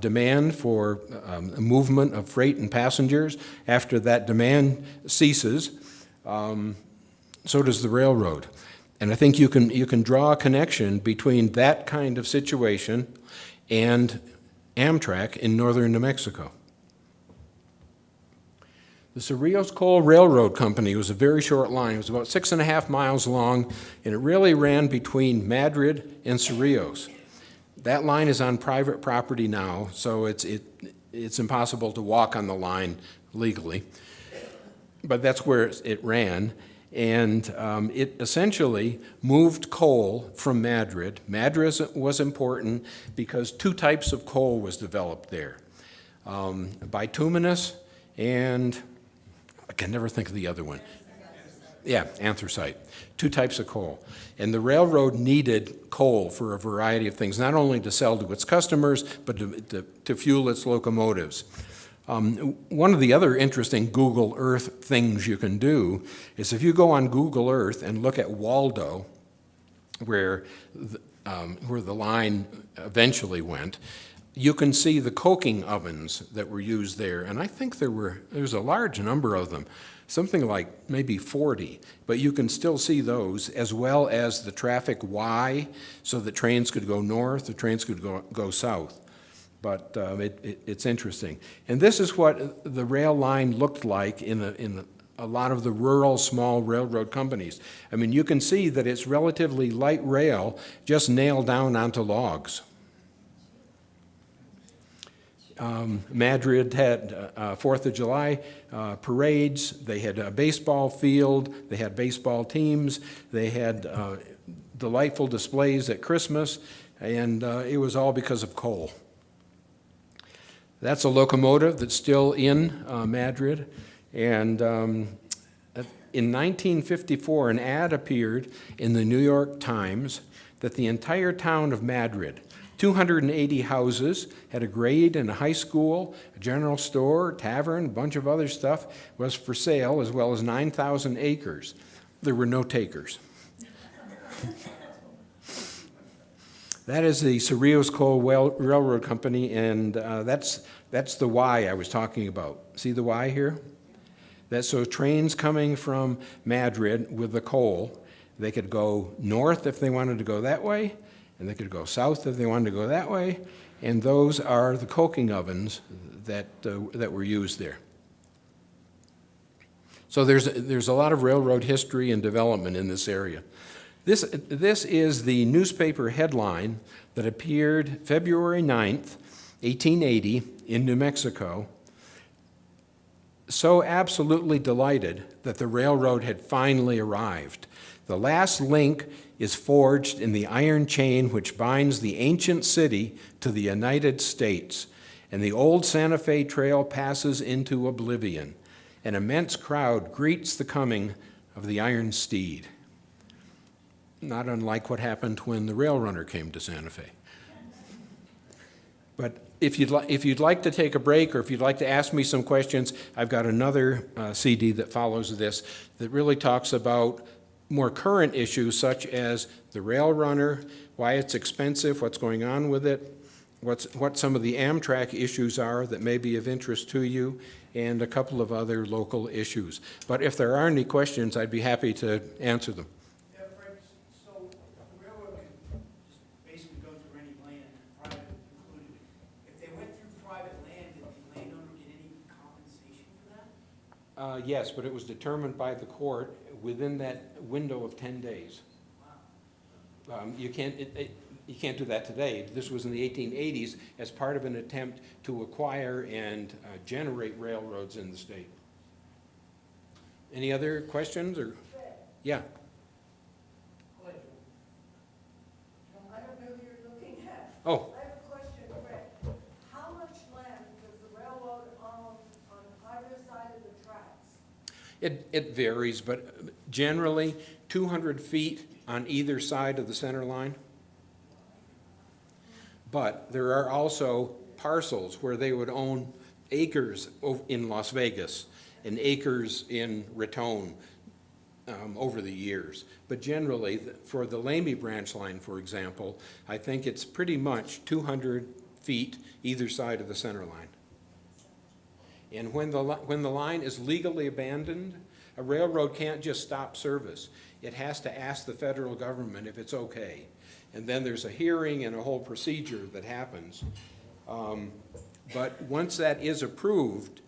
demand for movement of freight and passengers. After that demand ceases, so does the railroad. And I think you can draw a connection between that kind of situation and Amtrak in northern New Mexico. The Cerrillos Coal Railroad Company was a very short line. It was about 6.5 miles long, and it really ran between Madrid and Cerrillos. That line is on private property now, so it's impossible to walk on the line legally. But that's where it ran. And it essentially moved coal from Madrid. Madrid was important because two types of coal was developed there. Bituminous and, I can never think of the other one. Yeah, anthracite. Two types of coal. And the railroad needed coal for a variety of things, not only to sell to its customers, but to fuel its locomotives. One of the other interesting Google Earth things you can do is if you go on Google Earth and look at Waldo, where the line eventually went, you can see the coking ovens that were used there. And I think there's a large number of them, something like maybe 40, but you can still see those, as well as the traffic Y, so the trains could go north, the trains could go south. But it's interesting. And this is what the rail line looked like in a lot of the rural small railroad companies. I mean, you can see that it's relatively light rail, just nailed down onto logs. Madrid had 4th of July parades. They had a baseball field. They had baseball teams. They had delightful displays at Christmas, and it was all because of coal. That's a locomotive that's still in Madrid. And in 1954, an ad appeared in the New York Times that the entire town of Madrid, 280 houses, had a grade and a high school, a general store, tavern, a bunch of other stuff, was for sale, as well as 9,000 acres. There were no takers. That is the Cerrillos Coal Railroad Company, and that's the Y I was talking about. See the Y here? So trains coming from Madrid with the coal, they could go north if they wanted to go that way, and they could go south if they wanted to go that way, and those are the coking ovens that were used there. So there's a lot of railroad history and development in this area. This is the newspaper headline that appeared February 9th, 1880 in New Mexico. So absolutely delighted that the railroad had finally arrived. The last link is forged in the iron chain which binds the ancient city to the United States, and the old Santa Fe Trail passes into oblivion. An immense crowd greets the coming of the iron steed. not unlike what happened when the rail runner came to Santa Fe. But if you'd like to take a break, or if you'd like to ask me some questions, I've got another CD that follows this that really talks about more current issues such as the rail runner, why it's expensive, what's going on with it, what some of the Amtrak issues are that may be of interest to you, and a couple of other local issues. But if there are any questions, I'd be happy to answer them. Yeah, Fred, so the railroad can just basically go through any land, private included. If they went through private land, did the landowner get any compensation for that? Yes, but it was determined by the court within that window of 10 days. You can't do that today. This was in the 1880s as part of an attempt to acquire and generate railroads in the state. Any other questions? Or yeah. I don't know who you're looking at. Oh, I have a question, Fred. How much land does the railroad own on either side of the tracks? it varies, but generally 200 feet on either side of the center line. But there are also parcels where they would own acres in Las Vegas and acres in Raton over the years. But generally, for the Lamy Branch line, for example, I think it's pretty much 200 feet either side of the center line. And when the line is legally abandoned, a railroad can't just stop service. It has to ask the federal government if it's okay. And then there's a hearing and a whole procedure that happens. But once that is approved,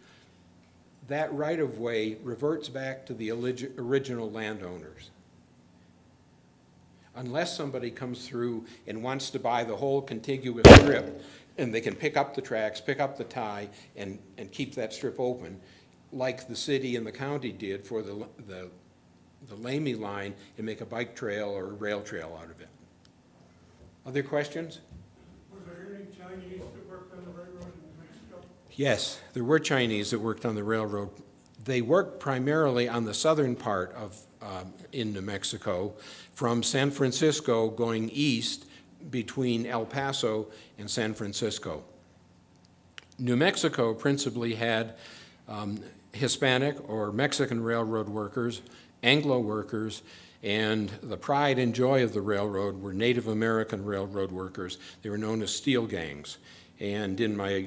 that right-of-way reverts back to the original landowners. Unless somebody comes through and wants to buy the whole contiguous strip, and they can pick up the tracks, pick up the tie, and keep that strip open, like the city and the county did for the Lamy line, and make a bike trail or a rail trail out of it. Other questions? Was there any Chinese that worked on the railroad in Mexico? Yes, there were Chinese that worked on the railroad. They worked primarily on the southern part of in New Mexico, from San Francisco going east between El Paso and San Francisco. New Mexico principally had Hispanic or Mexican railroad workers, Anglo workers, and the pride and joy of the railroad were Native American railroad workers. They were known as steel gangs. And in my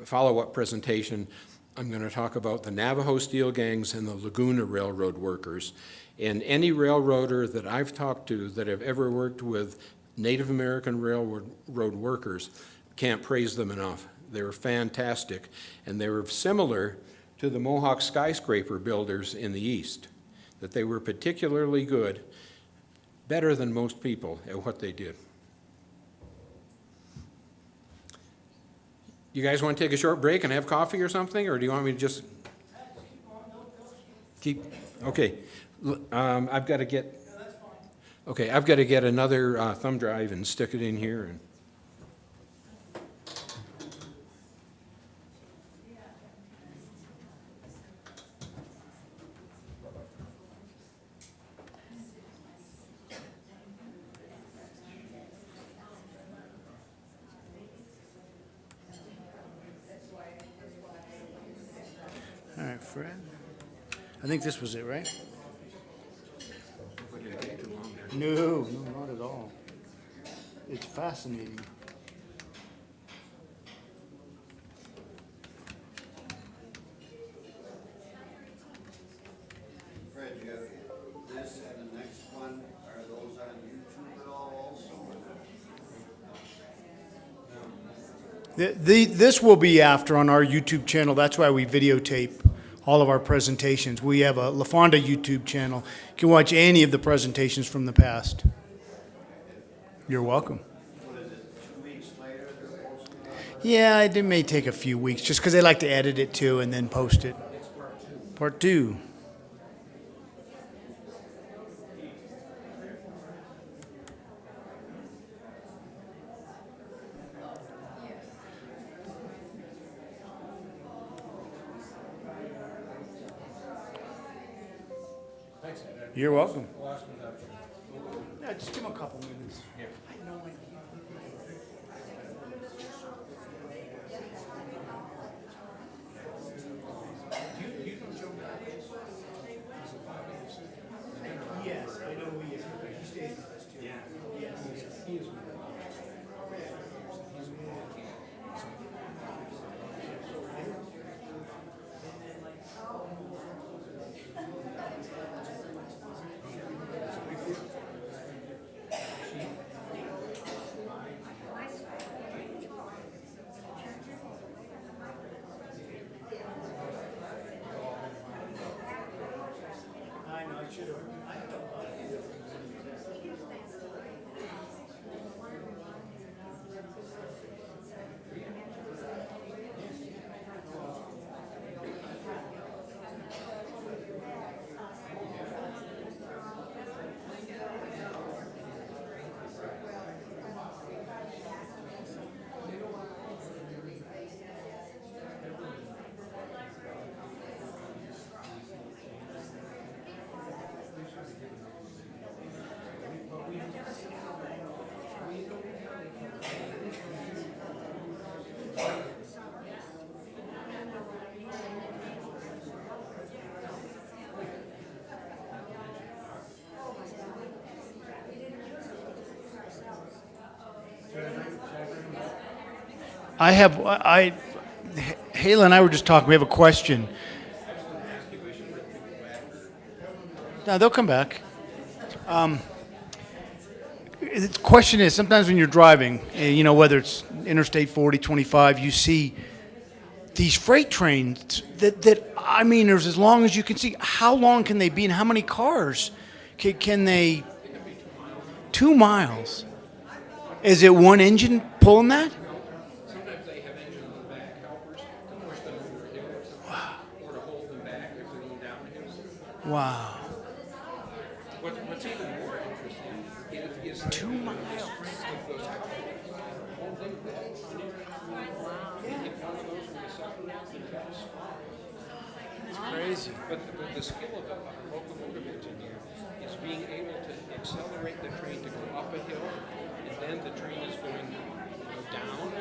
follow-up presentation, I'm going to talk about the Navajo steel gangs and the Laguna railroad workers. And any railroader that I've talked to that have ever worked with Native American railroad workers can't praise them enough. They were fantastic, and they were similar to the Mohawk skyscraper builders in the East, that they were particularly good, better than most people at what they did. You guys want to take a short break and have coffee or something, or do you want me to just keep? Okay, I've got to get. Okay, I've got to get another thumb drive and stick it in here. And All right, Fred. I think this was it, right? Did it take too long there? No, not at all. It's fascinating. Fred, you have this and the next one, are those on YouTube at all also? This will be after on our YouTube channel. That's why we videotape all of our presentations. We have a Fonda YouTube channel. You can watch any of the presentations from the past. You're welcome. What is it, 2 weeks later they're posting on? Yeah, it may take a few weeks just because they like to edit it too and then post it. It's part two. Part 2. Thanks, Ed. You're welcome. Lost without you. Yeah, just give him a couple minutes. Yes, I know he is. He stays with us too. Yeah. Yes, he is. I know, I should have. Hayla and I were just talking, we have a question. No, they'll come back. The question is, sometimes when you're driving, whether it's Interstate 40, 25, you see these freight trains I mean, there's as long as you can see. How long can they be and how many cars can they? 2 miles. Is it one engine pulling that? Sometimes they have engine on the back helpers to push them over a hill or to hold them back if they're going downhill. Wow. What's even more interesting is 2 miles. of those hold them back. You get one of those when you separate the cars. It's crazy. But the skill of a locomotive engineer is being able to accelerate the train to go up a hill, and then the train is going down,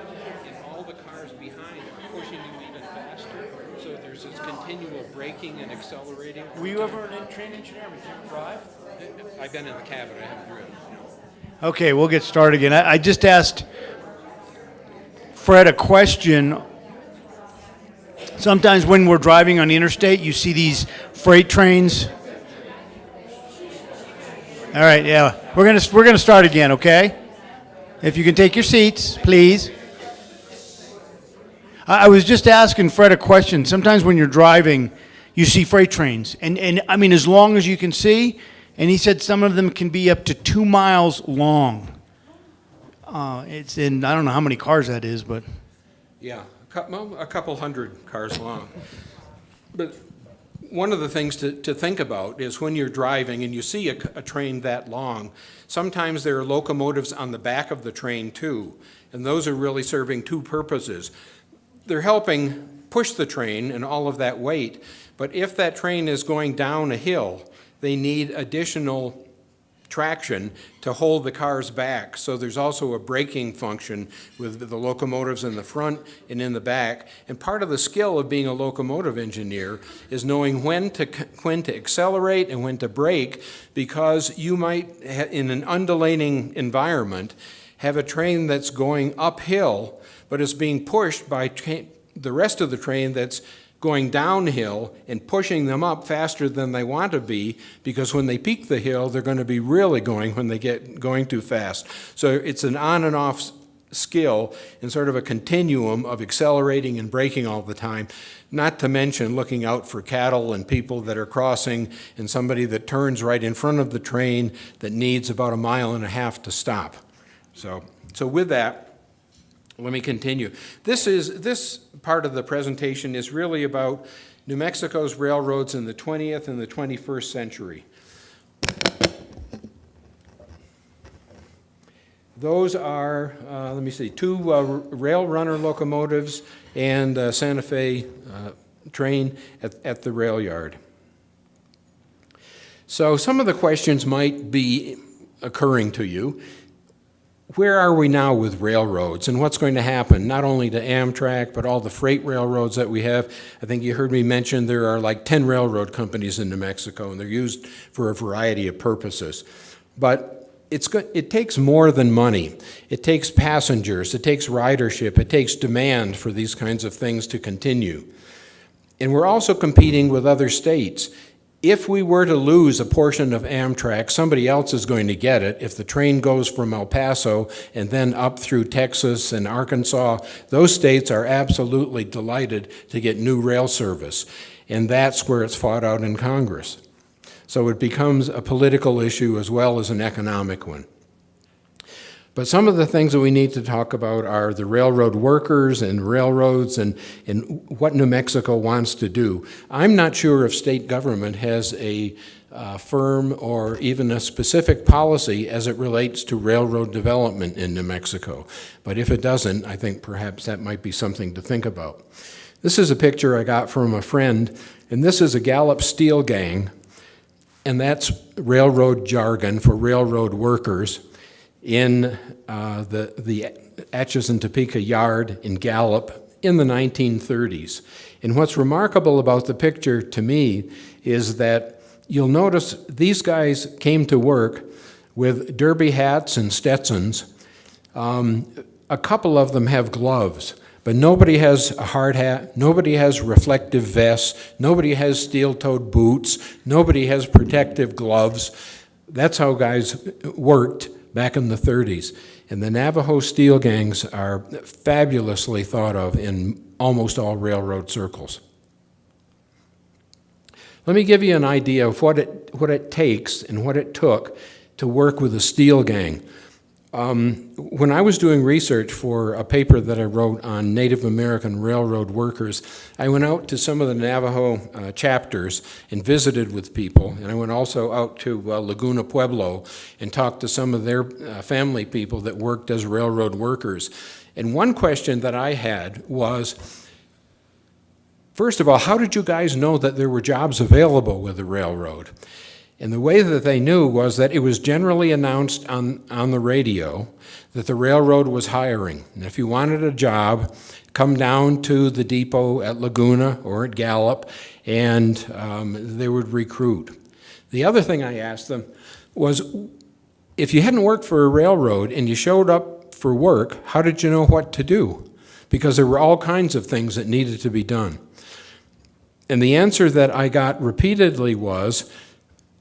and all the cars behind are pushing you even faster. So there's this continual braking and accelerating. Were you ever a train engineer? Did you drive? I've been in the cabin. I haven't driven. Okay, we'll get started again. I just asked Fred a question. Sometimes when we're driving on the interstate, you see these freight trains. All right, yeah, we're gonna start again, okay? If you can take your seats, please. I was just asking Fred a question. Sometimes when you're driving, you see freight trains, and I mean, as long as you can see, and he said some of them can be up to 2 miles long. It's in, I don't know how many cars that is, but. Yeah, a couple hundred cars long. But one of the things to think about is when you're driving and you see a train that long, sometimes there are locomotives on the back of the train too, and those are really serving two purposes. They're helping push the train and all of that weight, but if that train is going down a hill, they need additional traction to hold the cars back. So there's also a braking function with the locomotives in the front and in the back. And part of the skill of being a locomotive engineer is knowing when to accelerate and when to brake, because you might, in an undulating environment, have a train that's going uphill, but is being pushed by the rest of the train that's going downhill and pushing them up faster than they want to be, because when they peak the hill, they're going to be really going when they get going too fast. So it's an on and off skill and sort of a continuum of accelerating and braking all the time, not to mention looking out for cattle and people that are crossing and somebody that turns right in front of the train that needs about 1.5 miles to stop. So with that, let me continue. This part of the presentation is really about New Mexico's railroads in the 20th and the 21st century. Those are, let me see, 2 rail runner locomotives and a Santa Fe train at the rail yard. So some of the questions might be, occurring to you. Where are we now with railroads, and what's going to happen, not only to Amtrak, but all the freight railroads that we have? I think you heard me mention there are like 10 railroad companies in New Mexico, and they're used for a variety of purposes. But it takes more than money. It takes passengers, it takes ridership, it takes demand for these kinds of things to continue. And we're also competing with other states. If we were to lose a portion of Amtrak, somebody else is going to get it. If the train goes from El Paso and then up through Texas and Arkansas, those states are absolutely delighted to get new rail service. And that's where it's fought out in Congress. So it becomes a political issue as well as an economic one. But some of the things that we need to talk about are the railroad workers and railroads and what New Mexico wants to do. I'm not sure if state government has a firm or even a specific policy as it relates to railroad development in New Mexico. But if it doesn't, I think perhaps that might be something to think about. This is a picture I got from a friend, and this is a Gallup steel gang, and that's railroad jargon for railroad workers in the Atchison Topeka yard in Gallup in the 1930s. And what's remarkable about the picture to me is that you'll notice these guys came to work with derby hats and Stetsons. A couple of them have gloves, but nobody has a hard hat, nobody has reflective vests, nobody has steel-toed boots, nobody has protective gloves. That's how guys worked back in the 30s. And the Navajo steel gangs are fabulously thought of in almost all railroad circles. Let me give you an idea of what it takes and what it took to work with a steel gang. When I was doing research for a paper that I wrote on Native American railroad workers, I went out to some of the Navajo chapters and visited with people, and I went also out to Laguna Pueblo and talked to some of their family people that worked as railroad workers. And one question that I had was, first of all, how did you guys know that there were jobs available with the railroad? And the way that they knew was that it was generally announced on the radio that the railroad was hiring. And if you wanted a job, come down to the depot at Laguna or at Gallup, and they would recruit. The other thing I asked them was, if you hadn't worked for a railroad and you showed up for work, how did you know what to do? Because there were all kinds of things that needed to be done. And the answer that I got repeatedly was,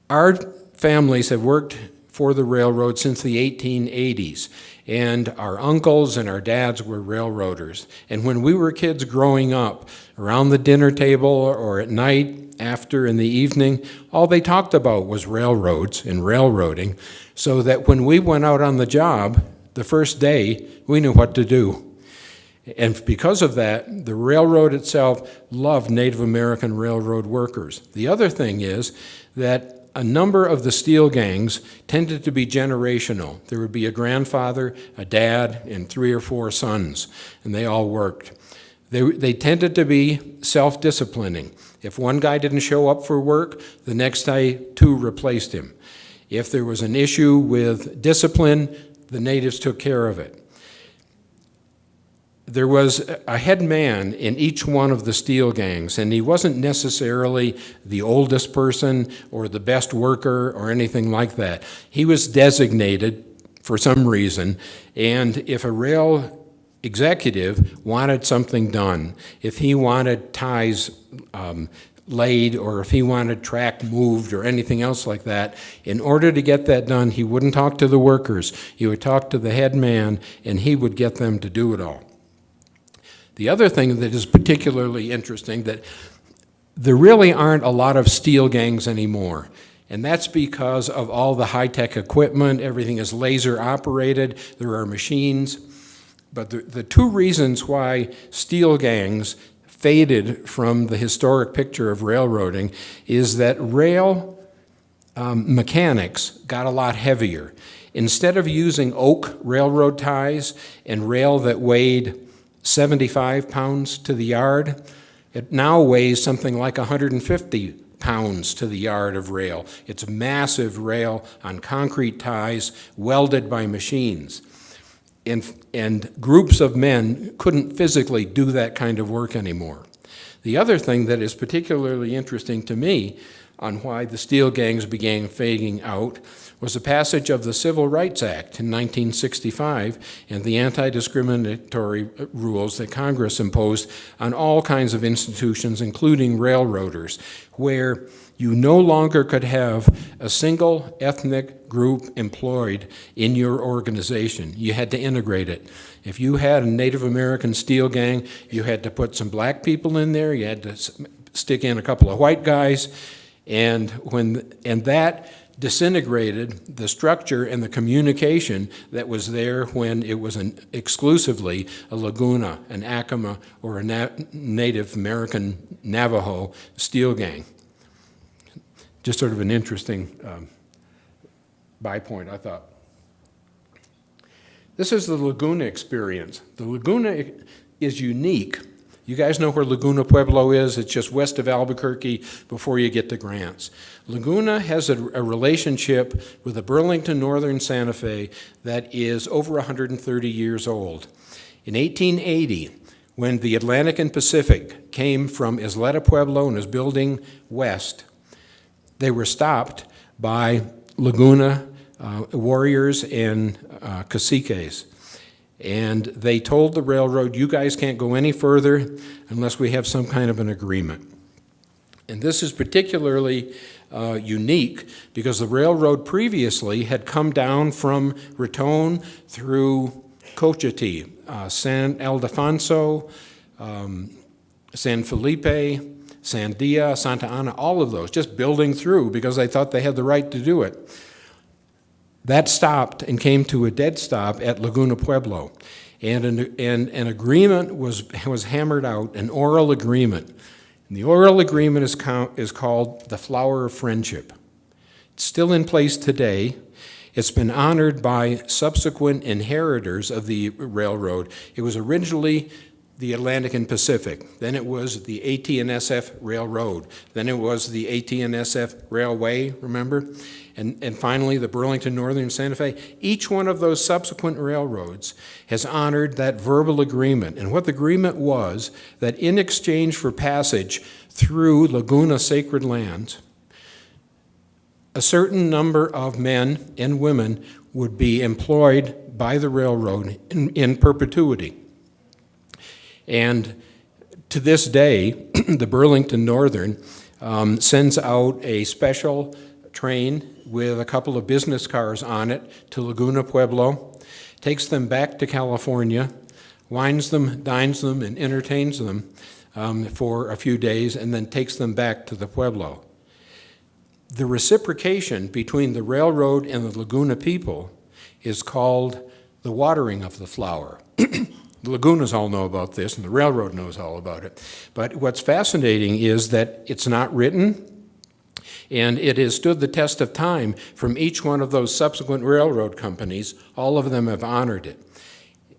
our families have worked for the railroad since the 1880s, and our uncles and our dads were railroaders. And when we were kids growing up, around the dinner table or at night, after in the evening, all they talked about was railroads and railroading, so that when we went out on the job, the first day, we knew what to do. And because of that, the railroad itself loved Native American railroad workers. The other thing is that a number of the steel gangs tended to be generational. There would be a grandfather, a dad, and 3 or 4 sons, and they all worked. They tended to be self-disciplining. If one guy didn't show up for work, the next day 2 replaced him. If there was an issue with discipline, the natives took care of it. There was a head man in each one of the steel gangs, and he wasn't necessarily the oldest person or the best worker or anything like that. He was designated for some reason, and if a rail executive wanted something done, if he wanted ties laid or if he wanted track moved or anything else like that, in order to get that done, he wouldn't talk to the workers. He would talk to the head man, and he would get them to do it all. The other thing that is particularly interesting, that there really aren't a lot of steel gangs anymore. And that's because of all the high-tech equipment. Everything is laser operated. There are machines. But the 2 reasons why steel gangs faded from the historic picture of railroading is that rail mechanics got a lot heavier. Instead of using oak railroad ties and rail that weighed 75 pounds to the yard, it now weighs something like 150 pounds to the yard of rail. It's massive rail on concrete ties welded by machines. And groups of men couldn't physically do that kind of work anymore. The other thing that is particularly interesting to me on why the steel gangs began fading out was the passage of the Civil Rights Act in 1965 and the anti-discriminatory rules that Congress imposed on all kinds of institutions, including railroaders, where you no longer could have a single ethnic group employed in your organization. You had to integrate it. If you had a Native American steel gang, you had to put some black people in there, you had to stick in a couple of white guys, and that disintegrated the structure and the communication that was there when it was exclusively a Laguna, an Acoma, or a Native American Navajo steel gang. Just sort of an interesting bypoint, I thought. This is the Laguna experience. The Laguna is unique. You guys know where Laguna Pueblo is? It's just west of Albuquerque before you get to Grants. Laguna has a relationship with the Burlington Northern Santa Fe that is over 130 years old. In 1880, when the Atlantic and Pacific came from Isleta Pueblo and was building west, they were stopped by Laguna warriors and caciques. And they told the railroad, you guys can't go any further unless we have some kind of an agreement. And this is particularly unique because the railroad previously had come down from Raton through Cochiti, San Ildefonso, San Felipe, Sandia, Santa Ana, all of those, just building through because they thought they had the right to do it. That stopped and came to a dead stop at Laguna Pueblo. And an agreement was hammered out, an oral agreement. And the oral agreement is called the Flower of Friendship. It's still in place today. It's been honored by subsequent inheritors of the railroad. It was originally the Atlantic and Pacific. Then it was the AT&SF Railroad. Then it was the AT&SF Railway, remember? And finally, the Burlington Northern Santa Fe. Each one of those subsequent railroads has honored that verbal agreement. And what the agreement was, that in exchange for passage through Laguna Sacred Lands, a certain number of men and women would be employed by the railroad in perpetuity. And to this day, the Burlington Northern sends out a special train with a couple of business cars on it to Laguna Pueblo, takes them back to California, wines them, dines them, and entertains them for a few days, and then takes them back to the Pueblo. The reciprocation between the railroad and the Laguna people is called the watering of the flower. The Lagunas all know about this, and the railroad knows all about it. But what's fascinating is that it's not written, and it has stood the test of time from each one of those subsequent railroad companies. All of them have honored it.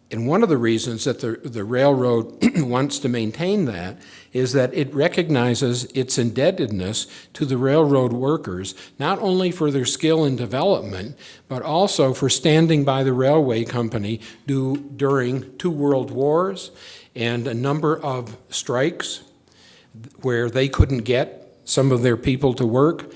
And one of the reasons that the railroad wants to maintain that is that it recognizes its indebtedness to the railroad workers, not only for their skill and development, but also for standing by the railway company during 2 world wars and a number of strikes where they couldn't get some of their people to work.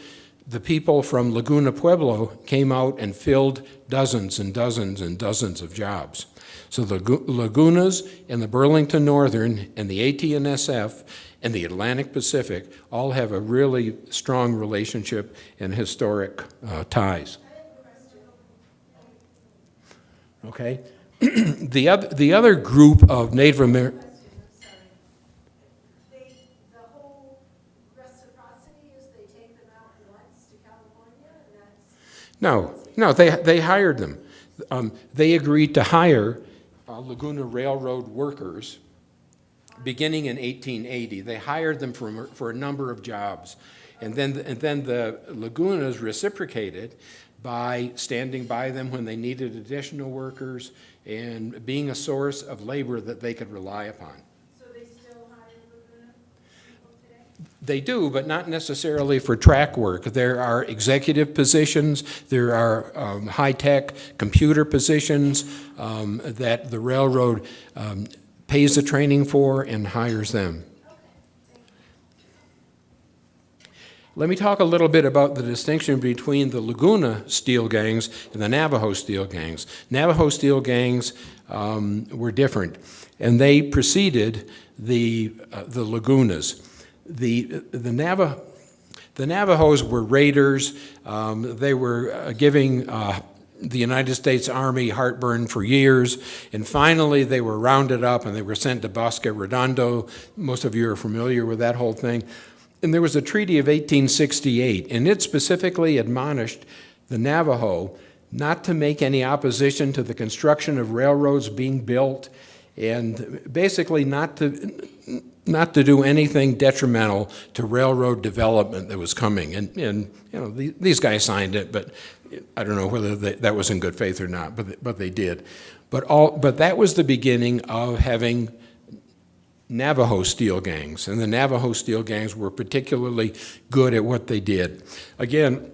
The people from Laguna Pueblo came out and filled dozens and dozens and dozens of jobs. So the Lagunas and the Burlington Northern and the AT&SF and the Atlantic Pacific all have a really strong relationship and historic ties. Okay? The other group of Native American... The whole reciprocity is they take them out once to California, and that's... No, they hired them. They agreed to hire Laguna Railroad workers beginning in 1880. They hired them for a number of jobs. And then the Lagunas reciprocated by standing by them when they needed additional workers and being a source of labor that they could rely upon. So they still hire Laguna people today? They do, but not necessarily for track work. There are executive positions, there are high-tech computer positions that the railroad pays the training for and hires them. Let me talk a little bit about the distinction between the Laguna steel gangs and the Navajo steel gangs. Navajo steel gangs were different, and they preceded the Lagunas. The Navajos were raiders. They were giving the United States Army heartburn for years, and finally they were rounded up and they were sent to Bosque Redondo. Most of you are familiar with that whole thing. And there was a treaty of 1868, and it specifically admonished the Navajo not to make any opposition to the construction of railroads being built, and basically not to do anything detrimental to railroad development that was coming. And you know, these guys signed it, but I don't know whether that was in good faith or not, but they did. But that was the beginning of having Navajo steel gangs, and the Navajo steel gangs were particularly good at what they did. Again,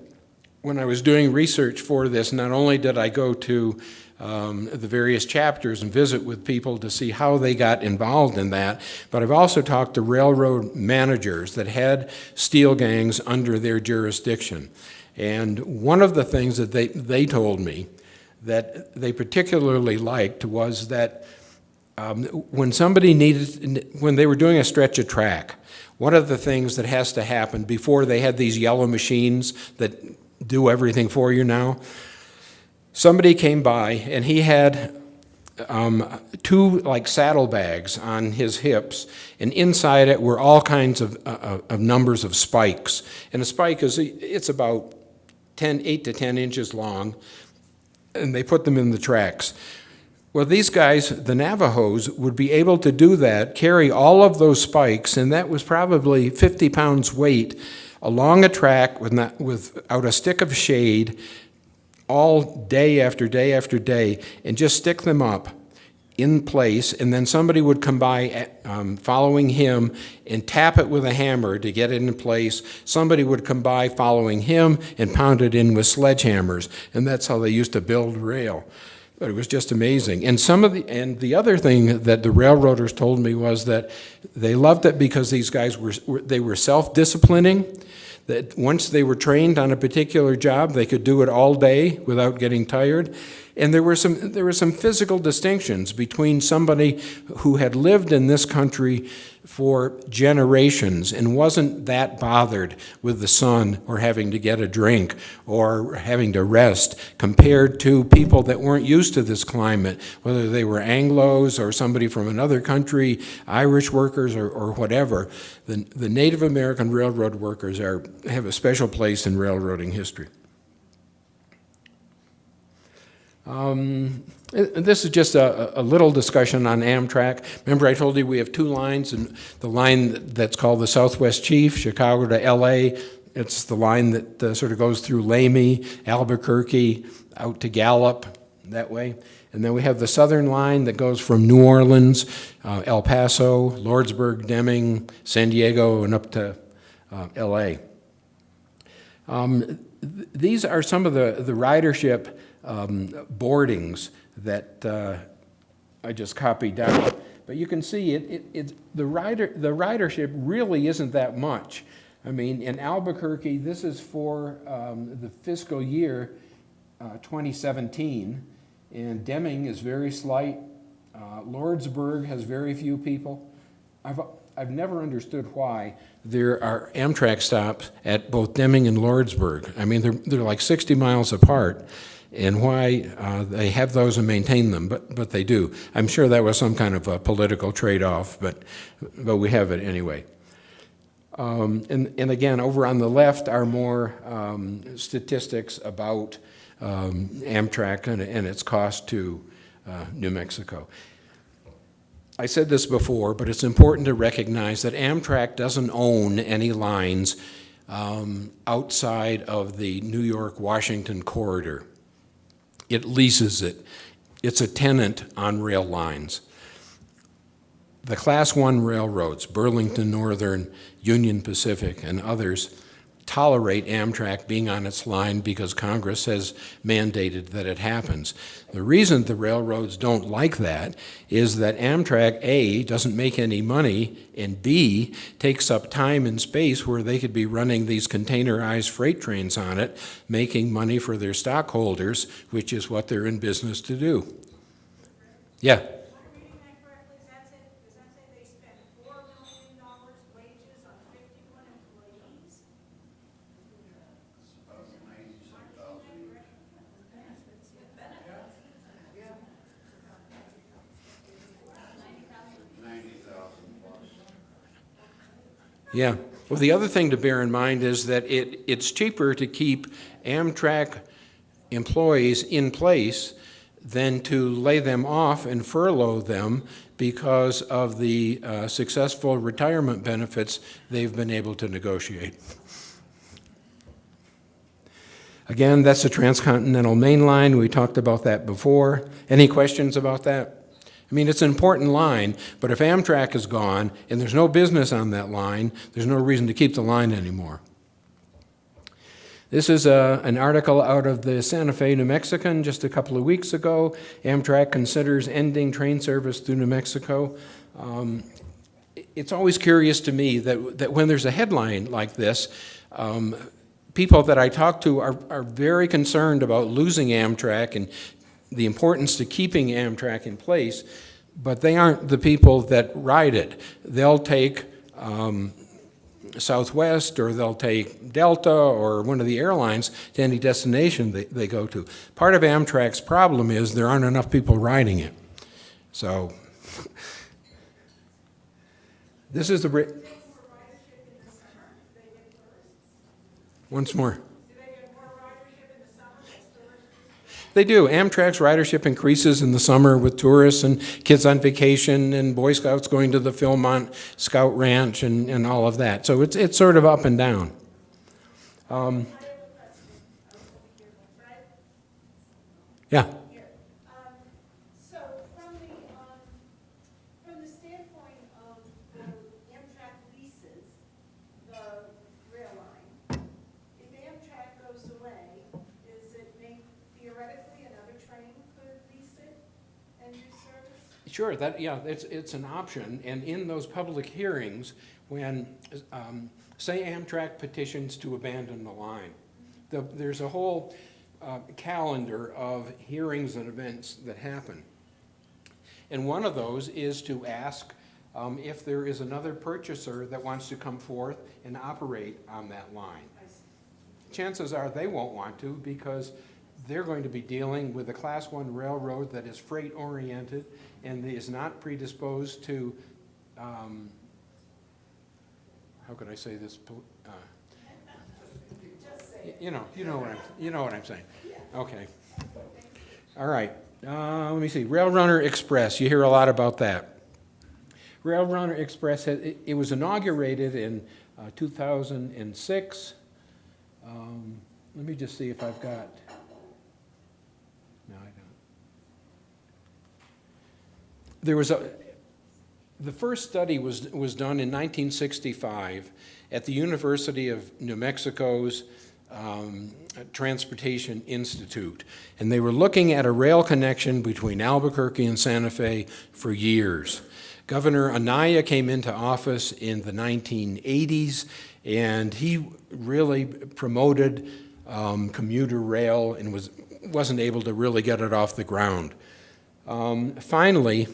when I was doing research for this, not only did I go to the various chapters and visit with people to see how they got involved in that, but I've also talked to railroad managers that had steel gangs under their jurisdiction. And one of the things that they told me that they particularly liked was that when they were doing a stretch of track, one of the things that has to happen before they had these yellow machines that do everything for you now, somebody came by and he had two like saddlebags on his hips, and inside it were all kinds of numbers of spikes. And a spike it's about 8 to 10 inches long, and they put them in the tracks. Well, these guys, the Navajos, would be able to do that, carry all of those spikes, and that was probably 50 pounds weight, along a track without a stick of shade, all day after day after day, and just stick them up in place, and then somebody would come by following him and tap it with a hammer to get it in place. Somebody would come by following him and pound it in with sledgehammers, and that's how they used to build rail. But it was just amazing. And the other thing that the railroaders told me was that they loved it because these guys were self-disciplining, that once they were trained on a particular job, they could do it all day without getting tired. And there were some physical distinctions between somebody who had lived in this country for generations and wasn't that bothered with the sun or having to get a drink or having to rest, compared to people that weren't used to this climate, whether they were Anglos or somebody from another country, Irish workers or whatever. The Native American railroad workers have a special place in railroading history. This is just a little discussion on Amtrak. Remember I told you we have two lines, and the line that's called the Southwest Chief, Chicago to LA, it's the line that sort of goes through Lamy, Albuquerque, out to Gallup, that way. And then we have the Southern line that goes from New Orleans, El Paso, Lordsburg, Deming, San Diego, and up to LA. These are some of the ridership boardings that I just copied down. But you can see the ridership really isn't that much. I mean, in Albuquerque, this is for the fiscal year 2017, and Deming is very slight. Lordsburg has very few people. I've never understood why there are Amtrak stops at both Deming and Lordsburg. I mean, they're like 60 miles apart, and why they have those and maintain them, but they do. I'm sure that was some kind of a political trade-off, but we have it anyway. And again, over on the left are more statistics about Amtrak and its cost to New Mexico. I said this before, but it's important to recognize that Amtrak doesn't own any lines outside of the New York-Washington corridor. It leases it. It's a tenant on rail lines. the Class 1 railroads, Burlington Northern, Union Pacific, and others, tolerate Amtrak being on its line because Congress has mandated that it happens. The reason the railroads don't like that is that Amtrak, A, doesn't make any money, and B, takes up time and space where they could be running these containerized freight trains on it, making money for their stockholders, which is what they're in business to do. Yeah. Am I reading that correctly? Does that say they spent $4 million wages on 51 employees? Yeah. Well, the other thing to bear in mind is that it's cheaper to keep Amtrak employees in place than to lay them off and furlough them because of the successful retirement benefits they've been able to negotiate. Again, that's the Transcontinental Main Line. We talked about that before. Any questions about that? I mean, it's an important line, but if Amtrak is gone and there's no business on that line, there's no reason to keep the line anymore. This is an article out of the Santa Fe New Mexican just a couple of weeks ago. Amtrak considers ending train service through New Mexico. It's always curious to me that when there's a headline like this, people that I talk to are very concerned about losing Amtrak and the importance to keeping Amtrak in place, but they aren't the people that ride it. They'll take Southwest, or they'll take Delta or one of the airlines to any destination they go to. Part of Amtrak's problem is there aren't enough people riding it. So this is the... Once more. They do. Amtrak's ridership increases in the summer with tourists and kids on vacation and Boy Scouts going to the Philmont Scout Ranch and all of that. So it's sort of up and down. Yeah. So from the standpoint of the Amtrak leases, the rail line, if Amtrak goes away, is it theoretically another train could lease it and do service? Sure, it's an option, and in those public hearings, when, say Amtrak petitions to abandon the line, there's a whole calendar of hearings and events that happen. And one of those is to ask if there is another purchaser that wants to come forth and operate on that line. Chances are they won't want to because they're going to be dealing with a Class 1 railroad that is freight-oriented and is not predisposed to, how could I say this? You know what I'm saying. Okay. All right. Let me see. Rail Runner Express. You hear a lot about that. Rail Runner Express. It was inaugurated in 2006. Let me just see if I've got. No, I don't. There was the first study was done in 1965 at the University of New Mexico's Transportation Institute, and they were looking at a rail connection between Albuquerque and Santa Fe for years. Governor Anaya came into office in the 1980s, and he really promoted commuter rail and wasn't able to really get it off the ground. Finally,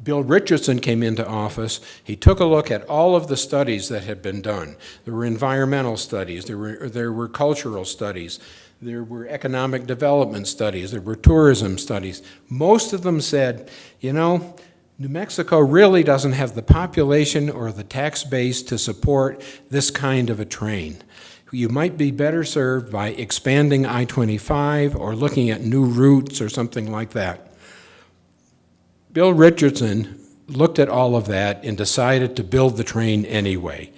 Bill Richardson came into office. He took a look at all of the studies that had been done. There were environmental studies, there were cultural studies, there were economic development studies, there were tourism studies. Most of them said, you know, New Mexico really doesn't have the population or the tax base to support this kind of a train. You might be better served by expanding I-25 or looking at new routes or something like that. Bill Richardson looked at all of that and decided to build the train anyway.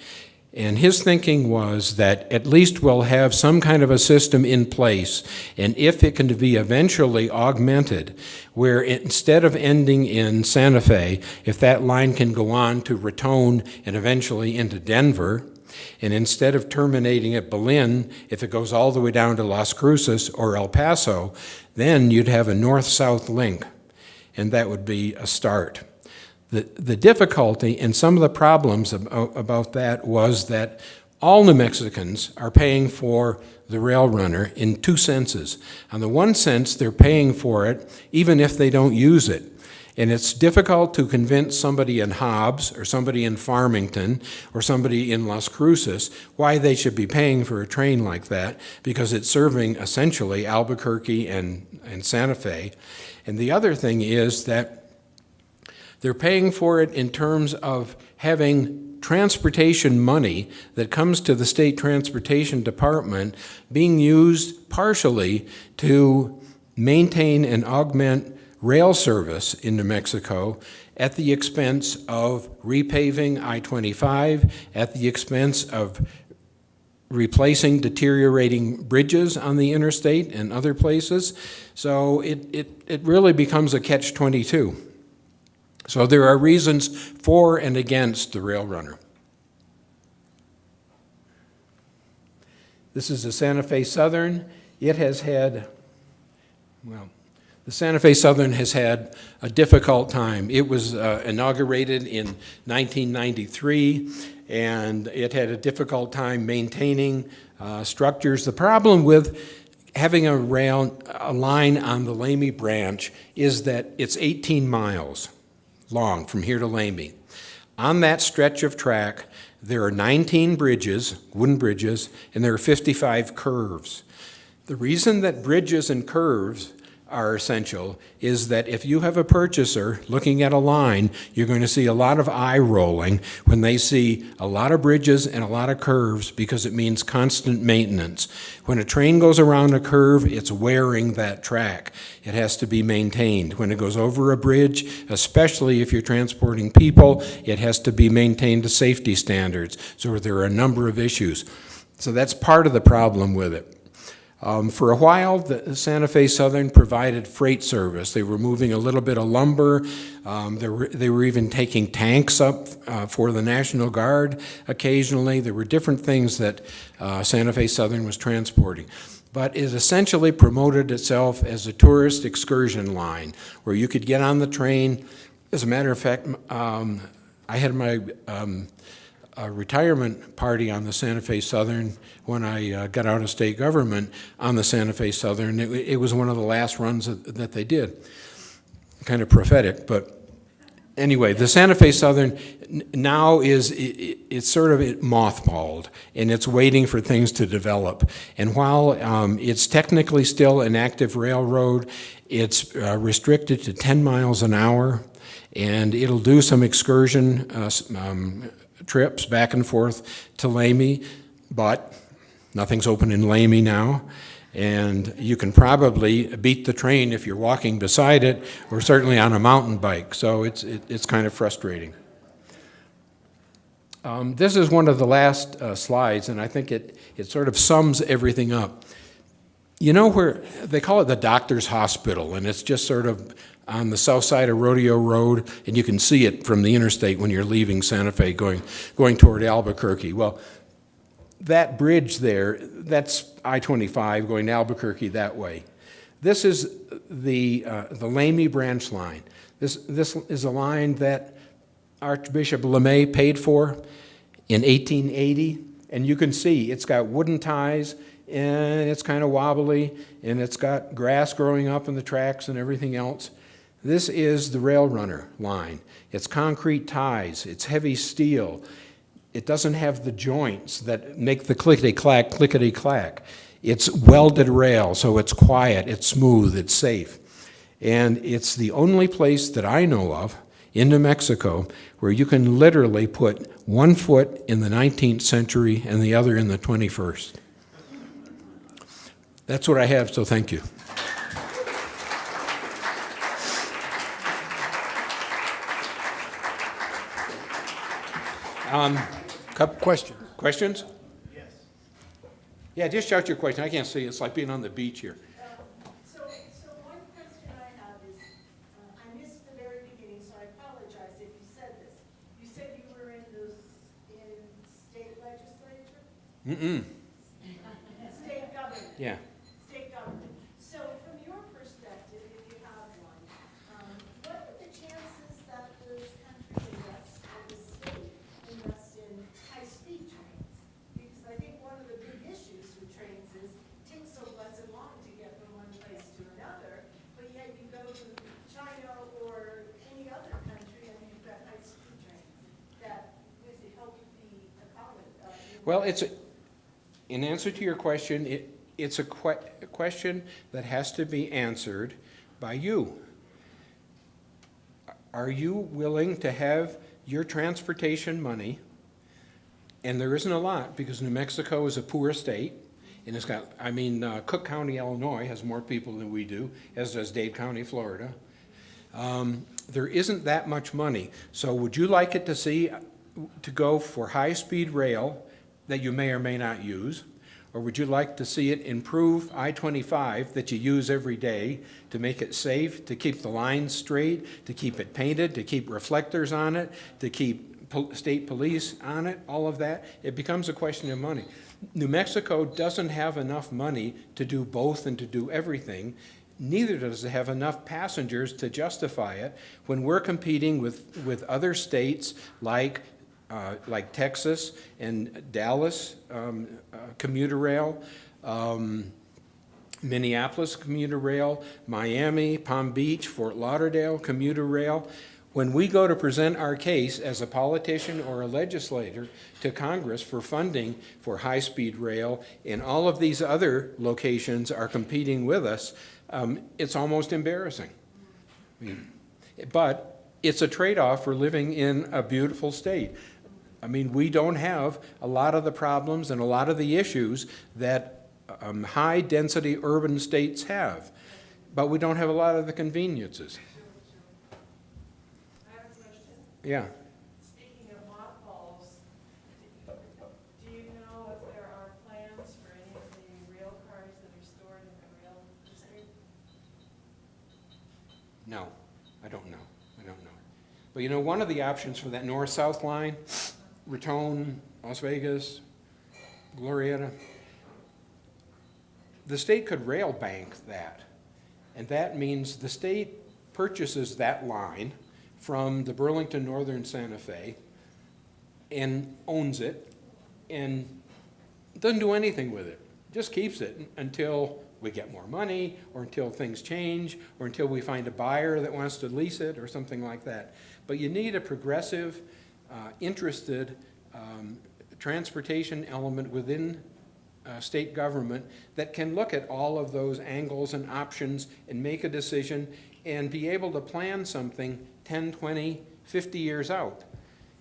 And his thinking was that at least we'll have some kind of a system in place, and if it can be eventually augmented, where instead of ending in Santa Fe, if that line can go on to Raton and eventually into Denver, and instead of terminating at Belen, if it goes all the way down to Las Cruces or El Paso, then you'd have a north-south link, and that would be a start. The difficulty and some of the problems about that was that all New Mexicans are paying for the rail runner in two senses. On the one sense, they're paying for it even if they don't use it. And it's difficult to convince somebody in Hobbs or somebody in Farmington or somebody in Las Cruces why they should be paying for a train like that, because it's serving essentially Albuquerque and Santa Fe. And the other thing is that they're paying for it in terms of having transportation money that comes to the State Transportation Department being used partially to maintain and augment rail service in New Mexico at the expense of repaving I-25, at the expense of replacing deteriorating bridges on the interstate and other places. So it really becomes a catch-22. So there are reasons for and against the rail runner. This is the Santa Fe Southern. It has had, well, the Santa Fe Southern has had a difficult time. It was inaugurated in 1993, and it had a difficult time maintaining structures. The problem with having a line on the Lamy Branch is that it's 18 miles long from here to Lamy. On that stretch of track, there are 19 bridges, wooden bridges, and there are 55 curves. The reason that bridges and curves are essential is that if you have a purchaser looking at a line, you're going to see a lot of eye rolling when they see a lot of bridges and a lot of curves, because it means constant maintenance. When a train goes around a curve, it's wearing that track. It has to be maintained. When it goes over a bridge, especially if you're transporting people, it has to be maintained to safety standards. So there are a number of issues. So that's part of the problem with it. For a while, the Santa Fe Southern provided freight service. They were moving a little bit of lumber. They were even taking tanks up for the National Guard occasionally. There were different things that Santa Fe Southern was transporting. But it essentially promoted itself as a tourist excursion line where you could get on the train. As a matter of fact, I had my retirement party on the Santa Fe Southern when I got out of state government on the Santa Fe Southern. It was one of the last runs that they did. Kind of prophetic, but anyway, the Santa Fe Southern now it's sort of mothballed, and it's waiting for things to develop. And while it's technically still an active railroad, it's restricted to 10 miles an hour, and it'll do some excursion trips back and forth to Lamy, but nothing's open in Lamy now, and you can probably beat the train if you're walking beside it, or certainly on a mountain bike, so it's kind of frustrating. This is one of the last slides, and I think it sort of sums everything up. You know where, they call it the doctor's hospital, and it's just sort of on the south side of Rodeo Road, and you can see it from the interstate when you're leaving Santa Fe going toward Albuquerque. Well, that bridge there, that's I-25 going to Albuquerque that way. This is the Lamy Branch line. This is a line that Archbishop Lamy paid for in 1880, and you can see it's got wooden ties, and it's kind of wobbly, and it's got grass growing up in the tracks and everything else. This is the rail runner line. It's concrete ties, it's heavy steel. It doesn't have the joints that make the clickety-clack, clickety-clack. It's welded rail, so it's quiet, it's smooth, it's safe. And it's the only place that I know of in New Mexico where you can literally put one foot in the 19th century and the other in the 21st. That's what I have, so thank you. Questions? Questions? Yes. Yeah, just shout your question. I can't see. It's like being on the beach here. So one question I have is, I missed the very beginning, so I apologize if you said this. You said you were in state legislature? Mm-mm. State government? Yeah. State government. So from your perspective, if you have one, what are the chances that this country invests, or the state invests in high-speed trains? Because I think one of the big issues with trains is it takes so blessed long to get from one place to another, but yet you go to China or any other country and you've got high-speed trains that would help the economy. Well, in answer to your question, it's a question that has to be answered by you. Are you willing to have your transportation money, and there isn't a lot because New Mexico is a poor state, and it's got, Cook County, Illinois has more people than we do, as does Dade County, Florida. There isn't that much money. So would you like it to go for high-speed rail that you may or may not use? Or would you like to see it improve I-25 that you use every day to make it safe, to keep the lines straight, to keep it painted, to keep reflectors on it, to keep state police on it, all of that? It becomes a question of money. New Mexico doesn't have enough money to do both and to do everything. Neither does it have enough passengers to justify it when we're competing with other states like Texas and Dallas commuter rail, Minneapolis commuter rail, Miami, Palm Beach, Fort Lauderdale commuter rail. When we go to present our case as a politician or a legislator to Congress for funding for high-speed rail, and all of these other locations are competing with us, it's almost embarrassing. But it's a trade-off for living in a beautiful state. We don't have a lot of the problems and a lot of the issues that high-density urban states have, but we don't have a lot of the conveniences. I have a question. Yeah. Speaking of mothballs, do you know if there are plans for any of the rail cars that are stored in the rail district? No, I don't know. But one of the options for that north-south line, Raton, Las Vegas, Glorieta, the state could rail bank that. And that means the state purchases that line from the Burlington Northern Santa Fe and owns it and doesn't do anything with it, just keeps it until we get more money or until things change or until we find a buyer that wants to lease it or something like that. But you need a progressive, interested transportation element within state government that can look at all of those angles and options and make a decision and be able to plan something 10, 20, 50 years out,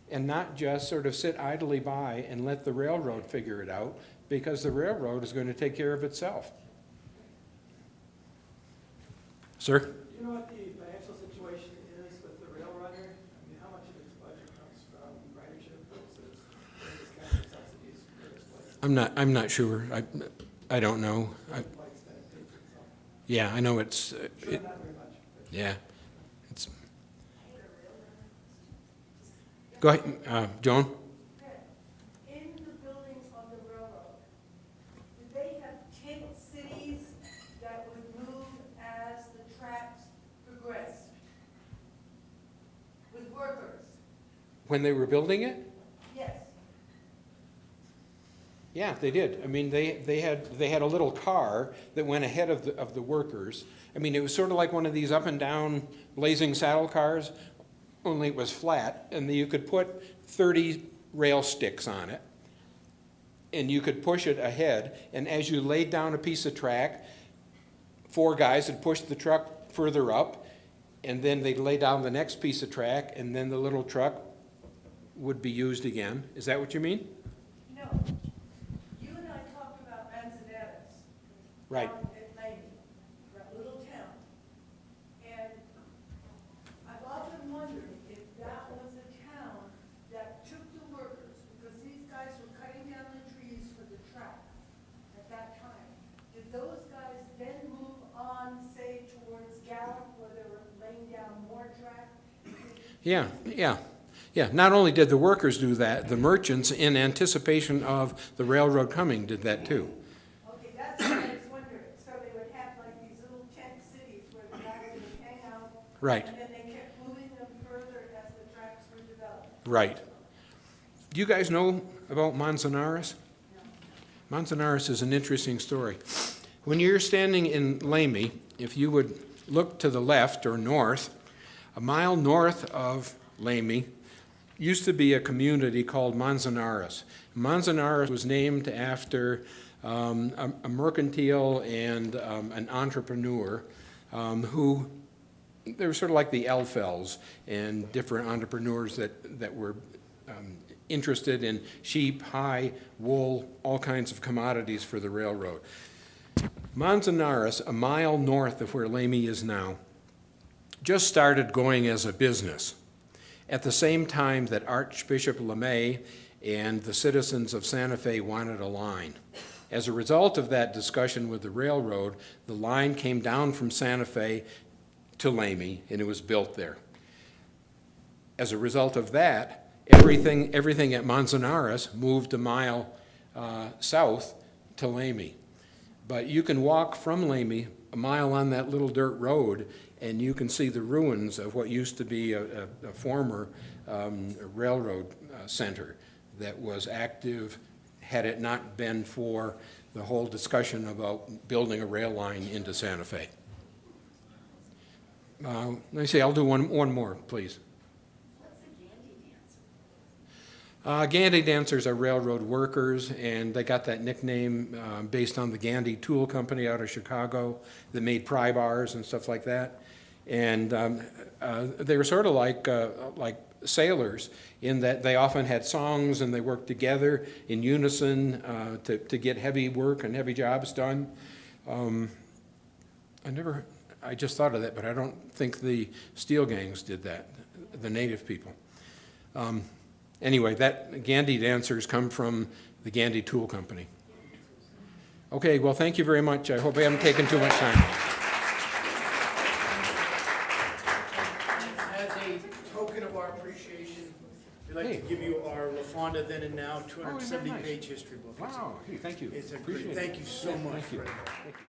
and not just sort of sit idly by and let the railroad figure it out, because the railroad is going to take care of itself. Sir? Do you know what the financial situation is with the rail runner? How much of its budget comes from ridership versus this kind of subsidies for this place? I'm not sure. I don't know. Yeah, I know it's. Sure, not very much. Yeah, it's. Go ahead, Joan. In the buildings on the railroad, do they have tent cities that would move as the tracks progressed? With workers? When they were building it? Yes. Yeah, they did. They had a little car that went ahead of the workers. It was sort of like one of these up and down blazing saddle cars, only it was flat, and you could put 30 rail sticks on it, and you could push it ahead, and as you laid down a piece of track, 4 guys would push the truck further up, and then they'd lay down the next piece of track, and then the little truck would be used again. Is that what you mean? No. You and I talked about Manzanares. Right. Down at Lamy, that little town. And I've often wondered if that was a town that took the workers, because these guys were cutting down Yeah, yeah, yeah. Not only did the workers do that, the merchants, in anticipation of the railroad coming, did that too. Okay, that's what I was wondering. So they would have like these little tent cities where the guys would hang out. Right. And then they kept moving them further as the tracks were developed. Right. Do you guys know about Manzanares? Manzanares is an interesting story. When you're standing in Lamy, if you would look to the left or north, a mile north of Lamy used to be a community called Manzanares. Manzanares was named after a mercantile and an entrepreneur who, they were sort of like the Elfels and different entrepreneurs that were interested in sheep, hide, wool, all kinds of commodities for the railroad. Manzanares, a mile north of where Lamy is now, just started going as a business at the same time that Archbishop Lamy and the citizens of Santa Fe wanted a line. As a result of that discussion with the railroad, the line came down from Santa Fe to Lamy, and it was built there. As a result of that, everything at Manzanares moved a mile south to Lamy. But you can walk from Lamy a mile on that little dirt road, and you can see the ruins of what used to be a former railroad center that was active had it not been for the whole discussion about building a rail line into Santa Fe. Let me see, I'll do one more, please. Gandy dancers are railroad workers, and they got that nickname based on the Gandy Tool Company out of Chicago that made pry bars and stuff like that. And they were sort of like sailors in that they often had songs and they worked together in unison to get heavy work and heavy jobs done. I just thought of that, but I don't think the steel gangs did that, the native people. Anyway, that Gandy dancers come from the Gandy Tool Company. Okay, well, thank you very much. I hope I haven't taken too much time. As a token of our appreciation, we'd like to give you our La Fonda Then and Now 270-page history book. Wow, hey, thank you. It's a Appreciate great, it. thank you so much, Thank you. Fred. Thank you.